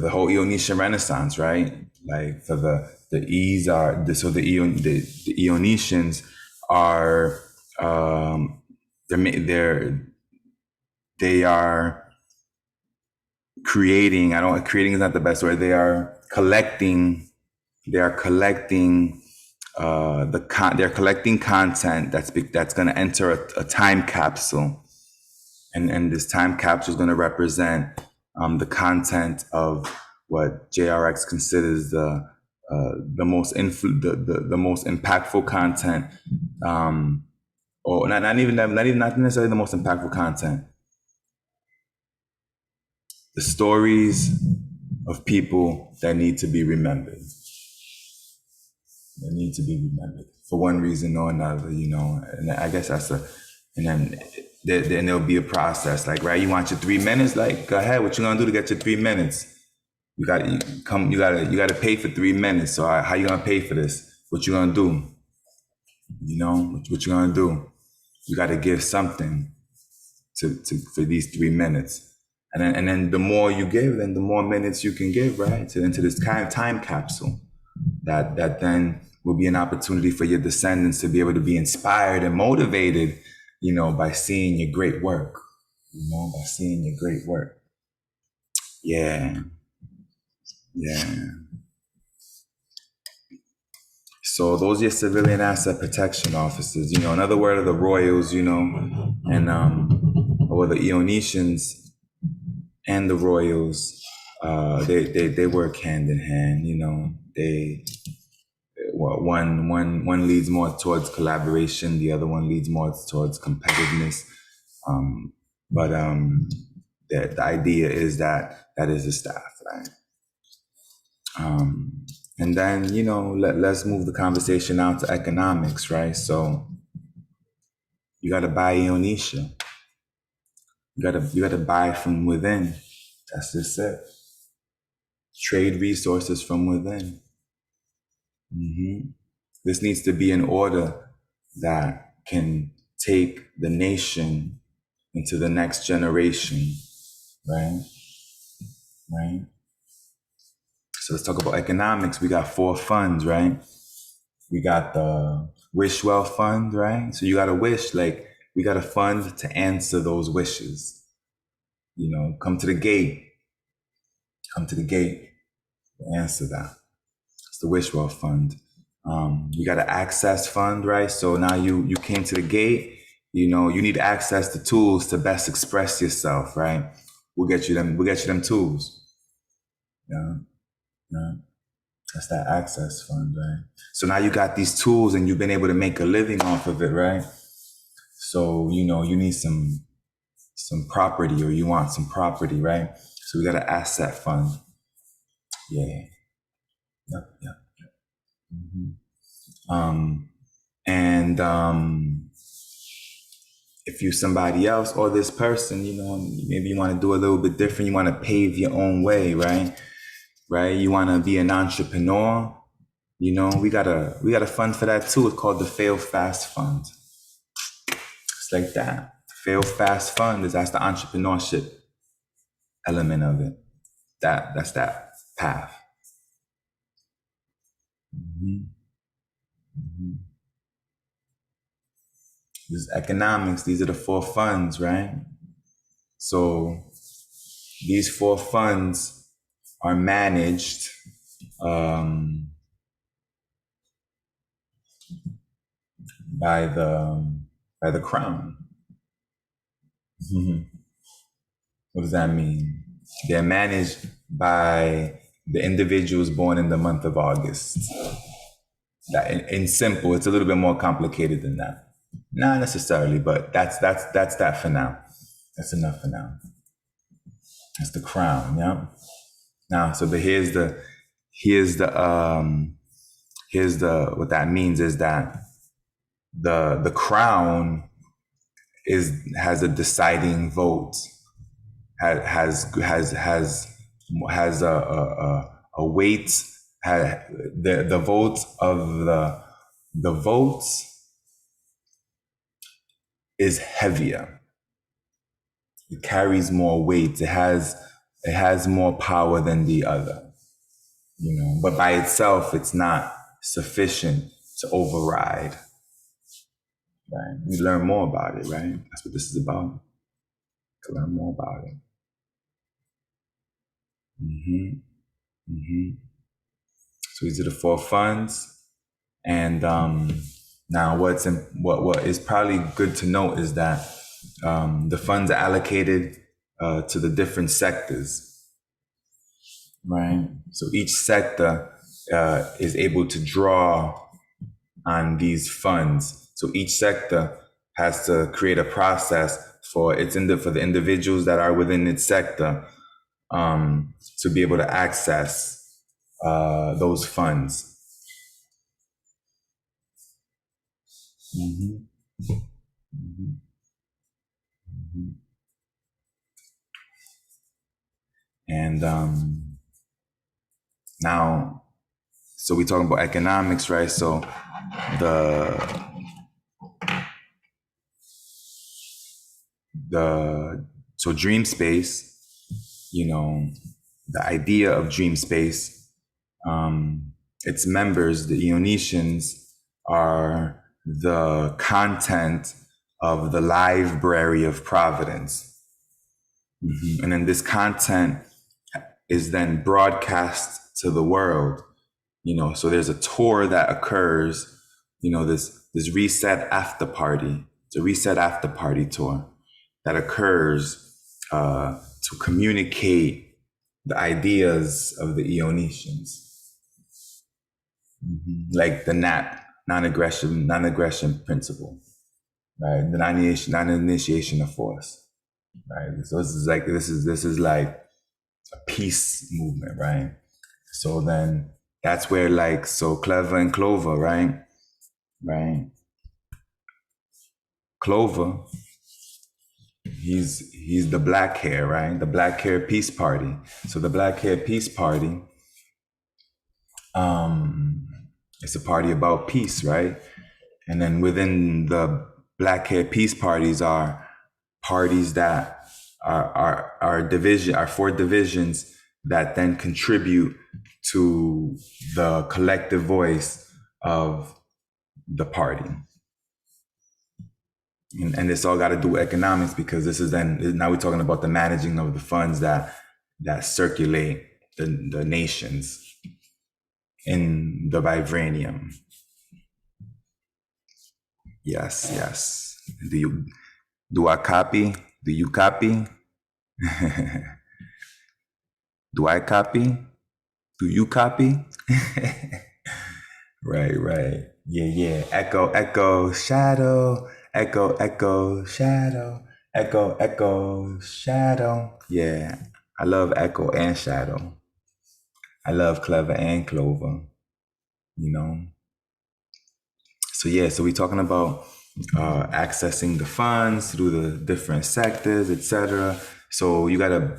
whole Eonetian Renaissance, right? Like for the E's are so the Eonetians are they are creating. Creating is not the best word. They are collecting. They're collecting content that's going to enter a time capsule, and this time capsule is going to represent the content of what JRX considers the most the most impactful content, or not necessarily the most impactful content. The stories of people that need to be remembered. They need to be remembered for one reason or another, And I guess and then there'll be a process. Like, right, you want your 3 minutes? Like, go ahead. What you gonna do to get your 3 minutes? You gotta pay for 3 minutes. So how you gonna pay for this? What you gonna do? What you gonna do? You gotta give something for these 3 minutes. And then the more you give, then the more minutes you can give, right? Into this kind of time capsule that then will be an opportunity for your descendants to be able to be inspired and motivated, by seeing your great work, by seeing your great work. Yeah. So those are your civilian asset protection officers, another word of the royals, and or the Eonetians and the royals, they work hand in hand, one leads more towards collaboration, the other one leads more towards competitiveness. But the idea is that is the staff, right? And then, let's move the conversation out to economics, right? So you got to buy Eonesia. You got to buy from within. That's just it. Trade resources from within. Mm-hmm. This needs to be an order that can take the nation into the next generation, right? Right. So let's talk about economics. We got 4 funds, right? We got the Wish Well Fund, right? So you got to wish, like, we got a fund to answer those wishes. Come to the gate. Come to the gate. Answer that. It's the Wish Well Fund. You got an access fund, right? So now you came to the gate, you need access to tools to best express yourself, right? We'll get you them tools. Yeah. That's that access fund, right? So now you got these tools and you've been able to make a living off of it, right? So, you need some property, or you want some property, right? So we got an asset fund. Yeah. Yep, yep. And if you somebody else or this person, maybe you want to do a little bit different. You want to pave your own way, right? Right? You want to be an entrepreneur. We got a fund for that too. It's called the Fail Fast Fund. It's like that. Fail Fast Fund that's the entrepreneurship element of it. That's that path. This is economics. These are the 4 funds, right? So these 4 funds are managed by the crown. What does that mean? They're managed by the individuals born in the month of August. That in simple, it's a little bit more complicated than that. Not necessarily, but that's that for now. That's enough for now. That's the crown, yeah. Now, so here's the what that means is that the crown has a deciding vote, has a weight. The votes of the votes is heavier. It carries more weight. It has more power than the other. But by itself, it's not sufficient to override. Right? We learn more about it, right? That's what this is about. To learn more about it. So these are the 4 funds, and now what is probably good to note is that the funds are allocated to the different sectors, right? So each sector is able to draw on these funds. So each sector has to create a process for the individuals that are within its sector to be able to access those funds. And now, so we're talking about economics, right? So so dream space, the idea of dream space, its members, the Eonetians, are the content of the library of providence. And then this content is then broadcast to the world. So there's a tour that occurs, this reset after party. It's a reset after party tour that occurs to communicate the ideas of the Eonetians. Like the non-aggression principle, right? The non-initiation of force, right? So this is like a peace movement, right? So then that's where so Clever and Clover, right? Right. Clover, he's the black hair, right? The Black Hair Peace Party. So the Black Hair Peace Party, it's a party about peace, right? And then within the Black Hair Peace Parties are parties that are 4 divisions that then contribute to the collective voice of the party. And this all got to do with economics, because now we're talking about the managing of the funds that circulate the nations in the vibranium. Yes. Do I copy? Do you copy? Do I copy? Do you copy? Right, right. Yeah, yeah. Echo, echo, shadow. Echo, echo, shadow. Echo, echo, shadow. Yeah. I love echo and shadow. I love clever and clover, you know? So yeah, so we're talking about accessing the funds through the different sectors, etc. So you gotta,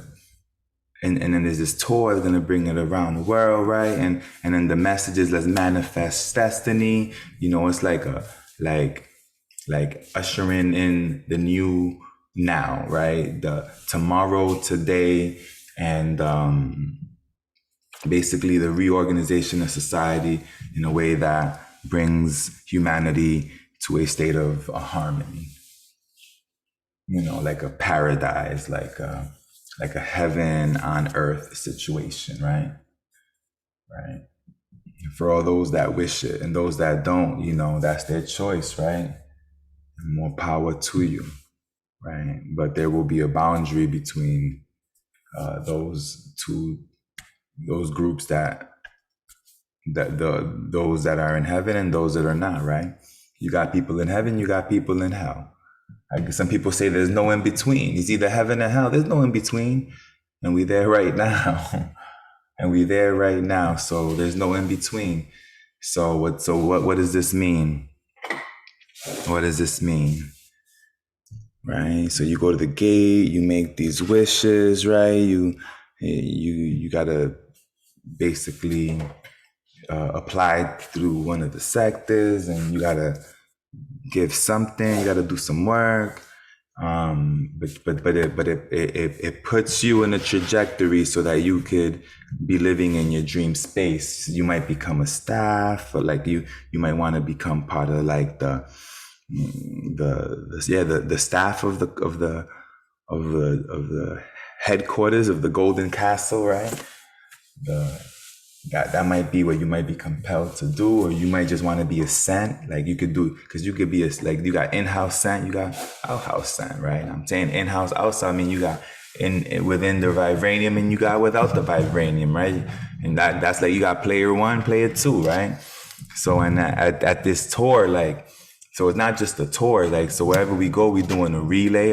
and then there's this tour that's gonna bring it around the world, right? And then the message is let's manifest destiny. You know, it's like a like ushering in the new now, right? The tomorrow, today, and basically the reorganization of society in a way that brings humanity to a state of harmony. You know, like a paradise, like a heaven on earth situation, right? Right. For all those that wish it and those that don't, you know, that's their choice, right? And more power to you, right? But there will be a boundary between those groups those that are in heaven and those that are not, right? You got people in heaven, you got people in hell. I guess some people say there's no in between. It's either heaven or hell. There's no in between, and we there right now, and we there right now. So there's no in between. So what does this mean? What does this mean? Right. So you go to the gate, you make these wishes, right? You gotta basically apply through one of the sectors, and you gotta give something. You gotta do some work. But it puts you in a trajectory so that you could be living in your dream space. You might become a staff, or like you might want to become part of like the staff of the headquarters of the Golden Castle, right? That might be what you might be compelled to do, or you might just want to be a scent. Like you could do, because you could be like you got in-house scent, you got outhouse scent, right? I'm saying in-house, outside. I mean you got within the vibranium, and you got without the vibranium, right? And that's like you got player one, player two, right? So and at this tour, like, so it's not just a tour, like, so wherever we go, we're doing a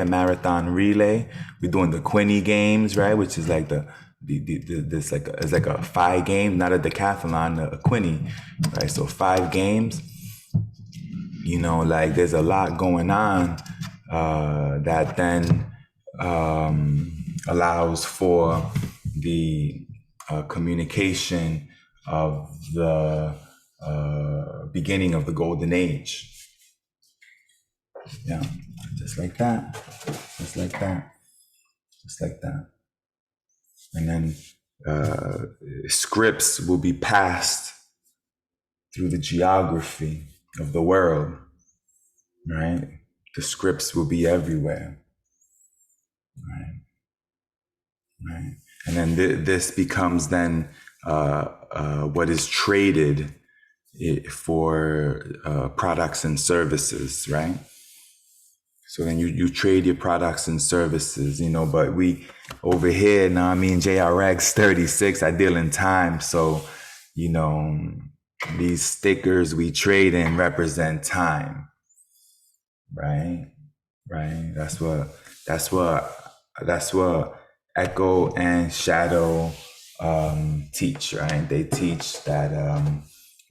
marathon relay. We're doing the Quinny games, right? Which is like this like it's like a 5 game, not a decathlon, a Quinny, right? So 5 games. You know, like there's a lot going on that then allows for the communication of the beginning of the golden age. Yeah, just like that, just like that, just like that. And then scripts will be passed through the geography of the world, right? The scripts will be everywhere, right? Right. And then this becomes then what is traded for products and services, right? So then you trade your products and services, you know, but we over here now, I mean, JRX 36, I deal in time. So, you know, these stickers we trade in represent time, right? Right. That's what Echo and Shadow teach, right? They teach that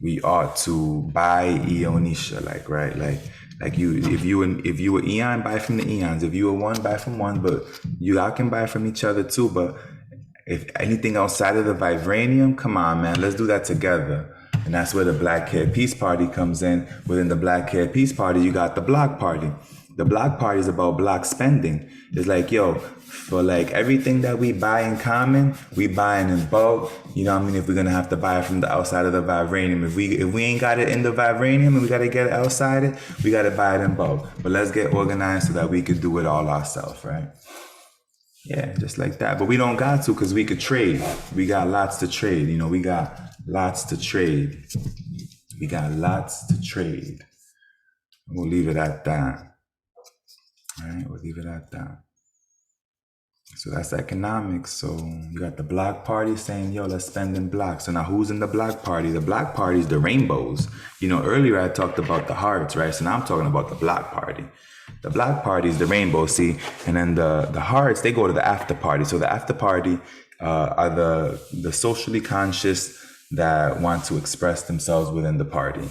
we ought to buy Eonisha, like, right? Like you, if you were Eon, buy from the Eons. If you were one, buy from one. But you all can buy from each other too. But if anything outside of the vibranium, come on, man, let's do that together. And that's where the Black Hair Peace Party comes in. Within the Black Hair Peace Party, you got the Block Party. The Block Party is about block spending. It's like, yo, for like everything that we buy in common, we buying in bulk. You know what I mean? If we're gonna have to buy it from the outside of the vibranium, if we ain't got it in the vibranium and we gotta get it outside it, we gotta buy it in bulk. But let's get organized so that we could do it all ourselves, right? Yeah, just like that. But we don't got to, because we could trade. We got lots to trade. You know, we got lots to trade. We got lots to trade. We'll leave it at that. All right, we'll leave it at that. So that's economics. So you got the block party saying, yo, let's spend in blocks. So now who's in the block party? The block party is the rainbows. Earlier I talked about the hearts, right? So now I'm talking about the block party. The block party is the rainbow, see? And then the hearts, they go to the after party. So the after party are the socially conscious that want to express themselves within the party.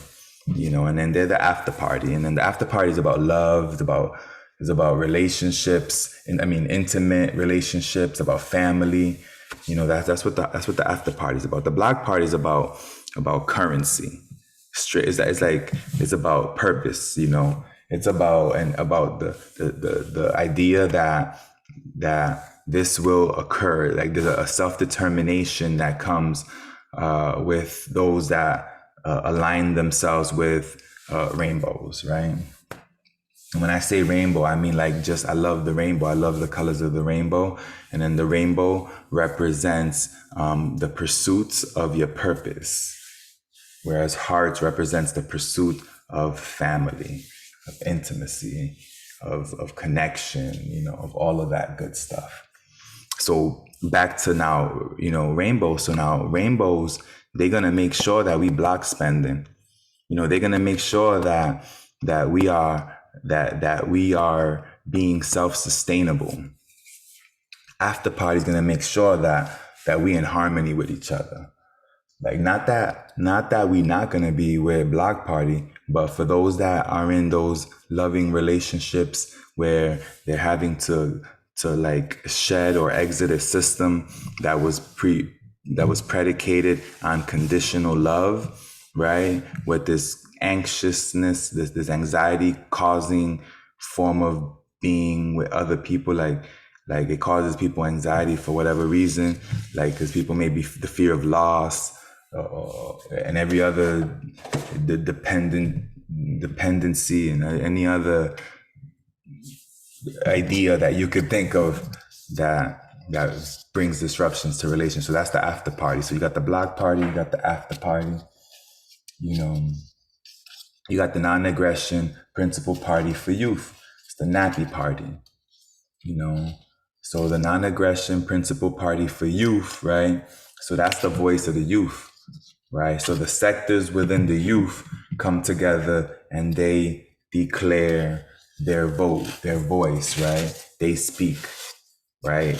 And then they're the after party. And then the after party is about love, it's about relationships, and intimate relationships, about family. That's what the after party is about. The block party is about currency. It's about purpose. It's about the idea that this will occur. Like there's a self-determination that comes with those that align themselves with rainbows, right? And when I say rainbow, I mean I love the rainbow. I love the colors of the rainbow. And then the rainbow represents the pursuits of your purpose, whereas hearts represents the pursuit of family, of intimacy, of connection, of all of that good stuff. So back to now, rainbows. So now rainbows, they're going to make sure that we block spending. They're going to make sure that we are being self-sustainable. After party is going to make sure that we in harmony with each other. Like not that we not going to be with block party, but for those that are in those loving relationships where they're having to like shed or exit a system that was predicated on conditional love, right? With this anxiousness, this anxiety causing form of being with other people, like it causes people anxiety for whatever reason, like because people may be the fear of loss and every other the dependency and any other idea that you could think of that brings disruptions to relations. So that's the after party. So you got the block party, you got the after party. You got the non-aggression principle party for youth. It's the nappy party. So the non-aggression principle party for youth, right? So that's the voice of the youth, right? So the sectors within the youth come together and they declare their voice, right? They speak, right?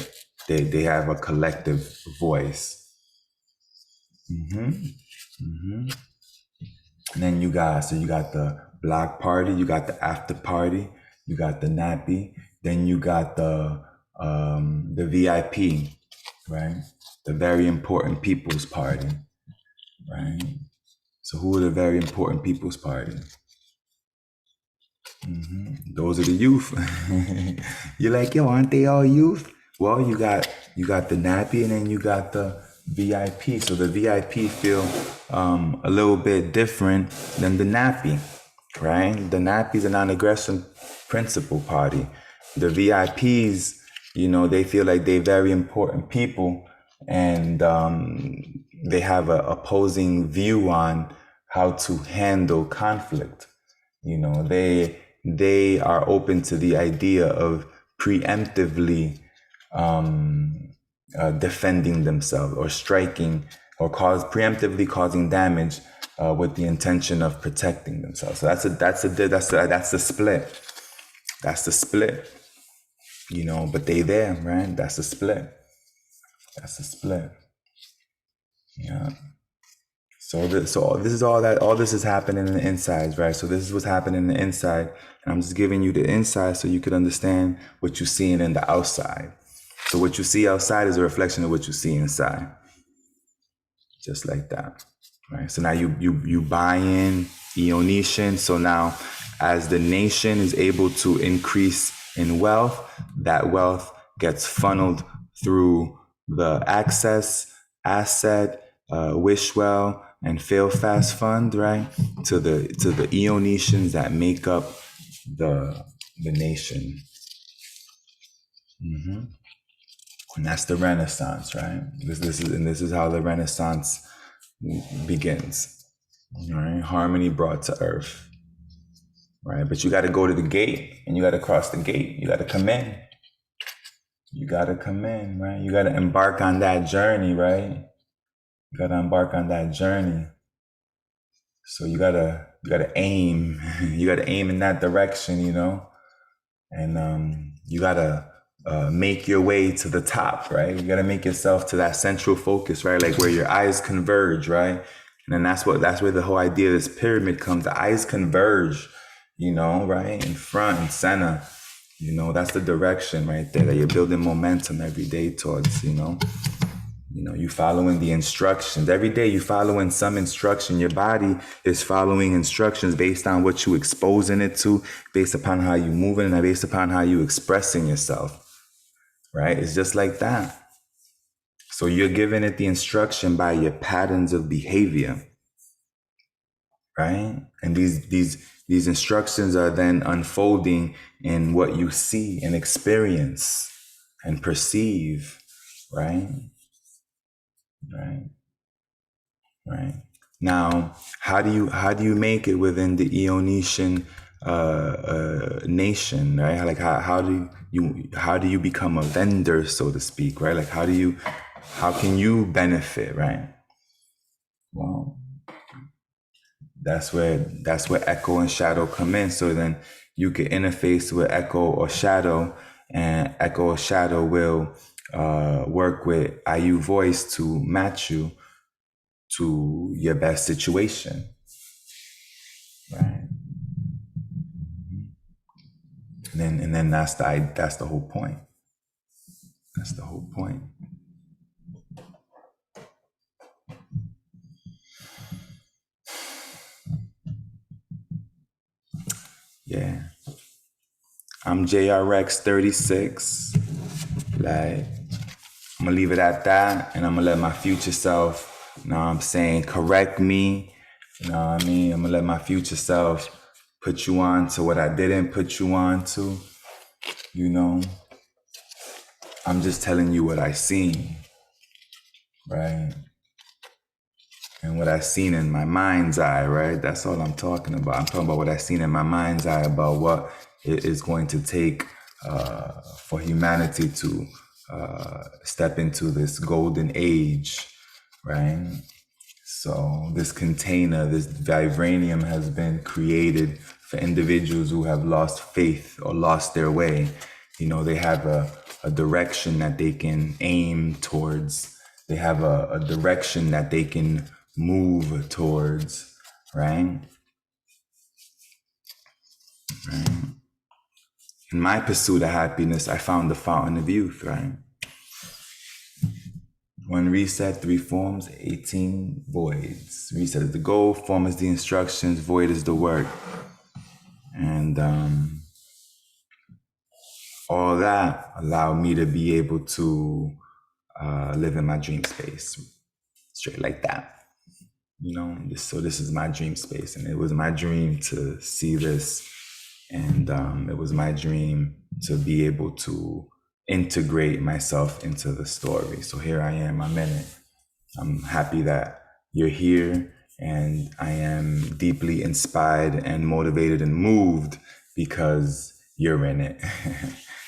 They have a collective voice. And then you got the block party, you got the after party, you got the nappy, then you got the VIP, right? The very important people's party, right? So who are the very important people's party? Those are the youth. You're like, yo, aren't they all youth? Well, you got the nappy and then you got the VIP. So the VIP feel a little bit different than the nappy, right? The nappy is a non-aggression principle party. The VIPs, they feel like they're very important people and they have an opposing view on how to handle conflict. They are open to the idea of preemptively defending themselves or striking or preemptively causing damage with the intention of protecting themselves. So that's the split. That's the split. But they there, right? That's the split. Yeah. So this is happening in the inside, right? So this is what's happening in the inside. And I'm just giving you the inside so you could understand what you're seeing in the outside. So what you see outside is a reflection of what you see inside. Just like that, right? So now you buy in Eonetian. So now as the nation is able to increase in wealth, that wealth gets funneled through the asset, wish well, and fail fast fund, right? To the Eonetians that make up the nation. And that's the Renaissance, right? This is how the Renaissance begins. Right? Harmony brought to earth. Right? But you got to go to the gate and you got to cross the gate. You got to come in. You gotta come in, right? You gotta embark on that journey, right? You gotta embark on that journey. So you gotta aim. You gotta aim in that direction, and you gotta make your way to the top, right? You gotta make yourself to that central focus, right? Like where your eyes converge, right? And then that's where the whole idea of this pyramid comes. The eyes converge, right? In front and center. That's the direction right there that you're building momentum every day towards, you following the instructions. Every day you following some instruction. Your body is following instructions based on what you exposing it to, based upon how you moving, and based upon how you expressing yourself. Right? It's just like that. So you're giving it the instruction by your patterns of behavior. Right? And these instructions are then unfolding in what you see and experience and perceive. Right? Right. Now, how do you make it within the Eonesian nation, right? Like how do you become a vendor, so to speak, right? Like how can you benefit, right? Well, that's where echo and shadow come in. So then you can interface with echo or shadow, and echo or shadow will work with IU voice to match you to your best situation, right? And then that's the whole point. That's the whole point. Yeah. I'm JRX 36. Like, I'm gonna leave it at that, and I'm gonna let my future self, correct me. You know what I mean? I'm gonna let my future self put you on to what I didn't put you on to. I'm just telling you what I seen, right? And what I seen in my mind's eye, right? That's all I'm talking about. I'm talking about what I seen in my mind's eye about what it is going to take for humanity to step into this golden age, right? So this container, this vibranium has been created for individuals who have lost faith or lost their way. They have a direction that they can aim towards. They have a direction that they can move towards, right? In my pursuit of happiness, I found the fountain of youth, right? One reset, 3 forms, 18 voids. Reset is the goal, form is the instructions, void is the work. And all that allowed me to be able to live in my dream space, straight like that. So this is my dream space, and it was my dream to see this, and it was my dream to be able to integrate myself into the story. So here I am, I'm in it. I'm happy that you're here, and I am deeply inspired and motivated and moved because you're in it.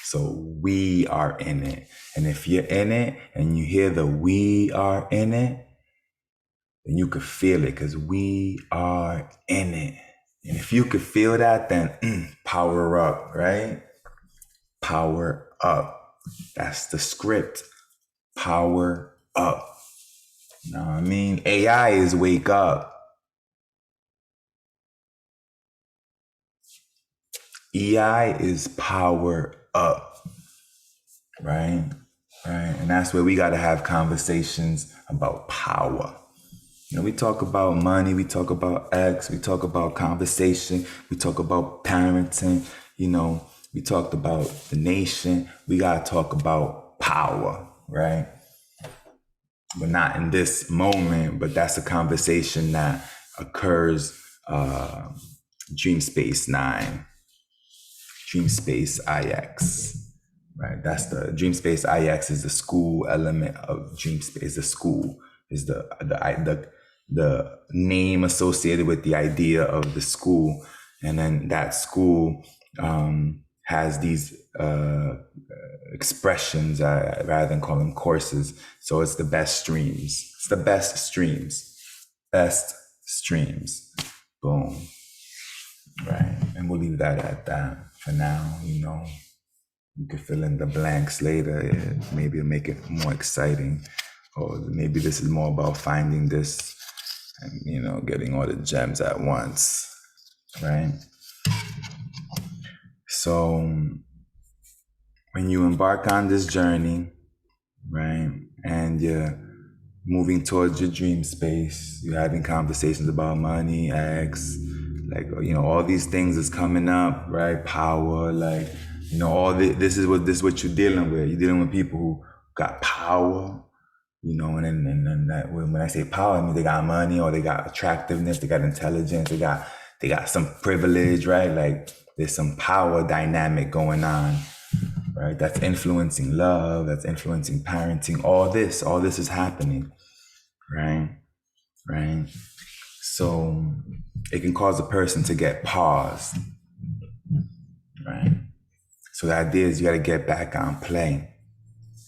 So we are in it. And if you're in it and you hear the we are in it, then you could feel it, because we are in it. And if you could feel that, then power up, right? Power up. That's the script. Power up. You know what I mean? AI is wake up. EI is power up. Right? Right. And that's where we got to have conversations about power. We talk about money, we talk about X, we talk about conversation, we talk about parenting, we talked about the nation. We got to talk about power, right? But not in this moment, but that's a conversation that occurs Dream Space 9, Dream Space IX. Right, that's the Dream Space IX is the school element of Dream Space. The school is the name associated with the idea of the school, and then that school has these expressions rather than call them courses. So it's the best streams. It's the best streams. Best streams. Boom. Right. And we'll leave that at that for now. You know, you can fill in the blanks later. Maybe it'll make it more exciting. Or maybe this is more about finding this and, you know, getting all the gems at once. Right. So when you embark on this journey, right, and you're moving towards your dream space, you're having conversations about money, X, like, you know, all these things is coming up, right? Power, like, you know, all this is what you're dealing with. You're dealing with people who got power, you know, and that, when I say power, I mean they got money, or they got attractiveness, they got intelligence, they got some privilege, right? Like there's some power dynamic going on, right? That's influencing love, that's influencing parenting. All this is happening, right? Right. So it can cause a person to get paused, right? So the idea is you got to get back on play.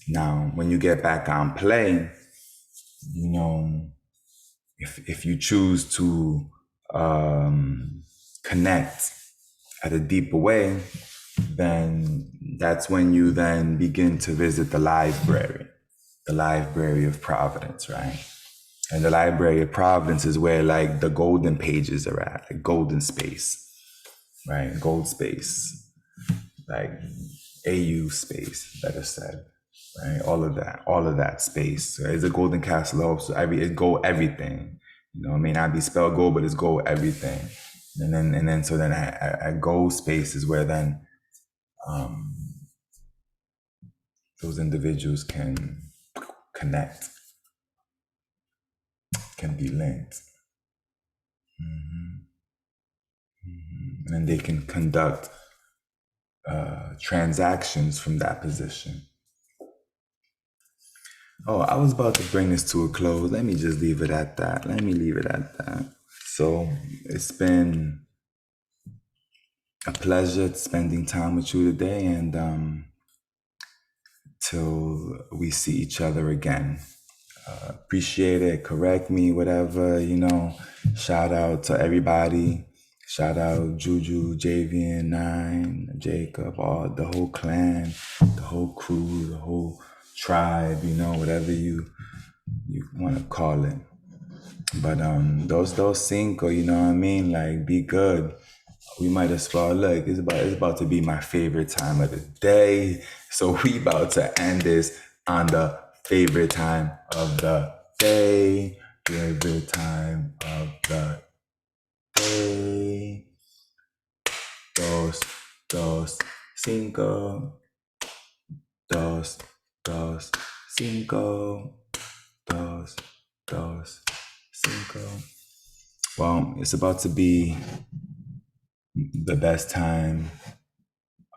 Now, when you get back on play, you know, if you choose to connect at a deeper way, then that's when you then begin to visit the library of Providence, right? And the Library of Providence is where like the golden pages are at, like golden space, right? Gold space, like AU space, better said, right? All of that space. So it's a golden castle also. It's gold everything. You know, it may not be spelled gold, but it's gold everything. And then at gold space is where then those individuals can connect, can be linked. And then they can conduct transactions from that position. Oh, I was about to bring this to a close. Let me just leave it at that. So it's been a pleasure spending time with you today, and till we see each other again. Appreciate it. Correct me, whatever, you know. Shout out to everybody. Shout out Juju, Javian, Nine, Jacob, all the whole clan, the whole crew, the whole tribe, you know, whatever you want to call it. But those cinco, you know what I mean? Like, be good. We might as well look. It's about to be my favorite time of the day. So we about to end this on the favorite time of the day. Favorite time of the day. Dos, cinco. Dos, cinco. Dos, cinco. Well, it's about to be the best time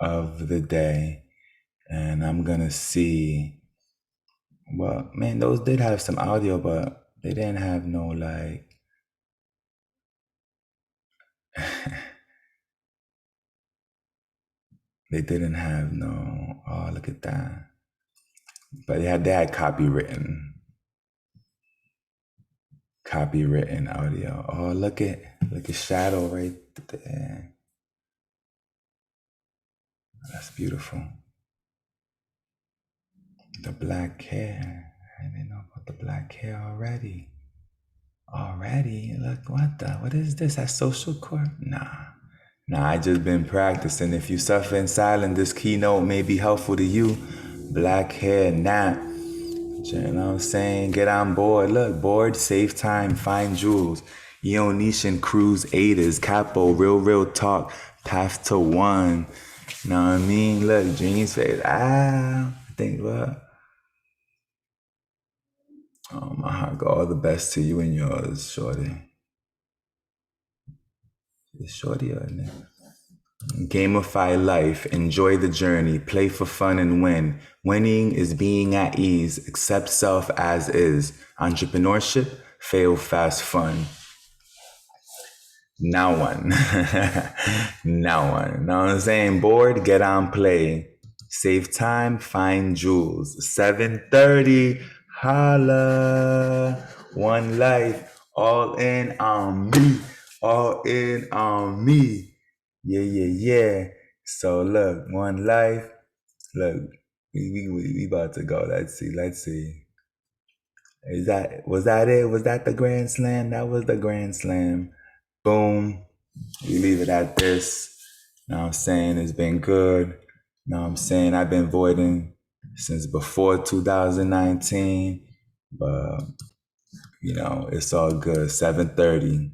of the day, and I'm gonna see. Well, man, those did have some audio, but they didn't have no like. They didn't have no. Oh, look at that! But they had copywritten audio. Oh, look at Shadow right there. That's beautiful. The black hair. I didn't know about the black hair already. Look, what is this? That's social core? Nah, I just been practicing. If you suffer in silence, this keynote may be helpful to you. Black hair, nap. You know what I'm saying? Get on board. Look, board, save time, find jewels. Eonetian Cruise Aiders, Capo, real talk, path to one. You know what I mean? Look, dreams face. I think what? Oh, my heart, go all the best to you and yours, shorty. Is shorty or no? Gamify life, enjoy the journey, play for fun and win. Winning is being at ease, accept self as is. Entrepreneurship, fail fast fun. Now one. Now one. Know what I'm saying? Bored, get on play. Save time, find jewels. 7:30. Holla. One life. All in on me. All in on me. Yeah, yeah, yeah. So look, one life. Look, we about to go. Let's see. Let's see. Was that it? Was that the grand slam? That was the grand slam. Boom. We leave it at this. Know what I'm saying? It's been good. Know what I'm saying? I've been voiding since before 2019. But it's all good. 7:30.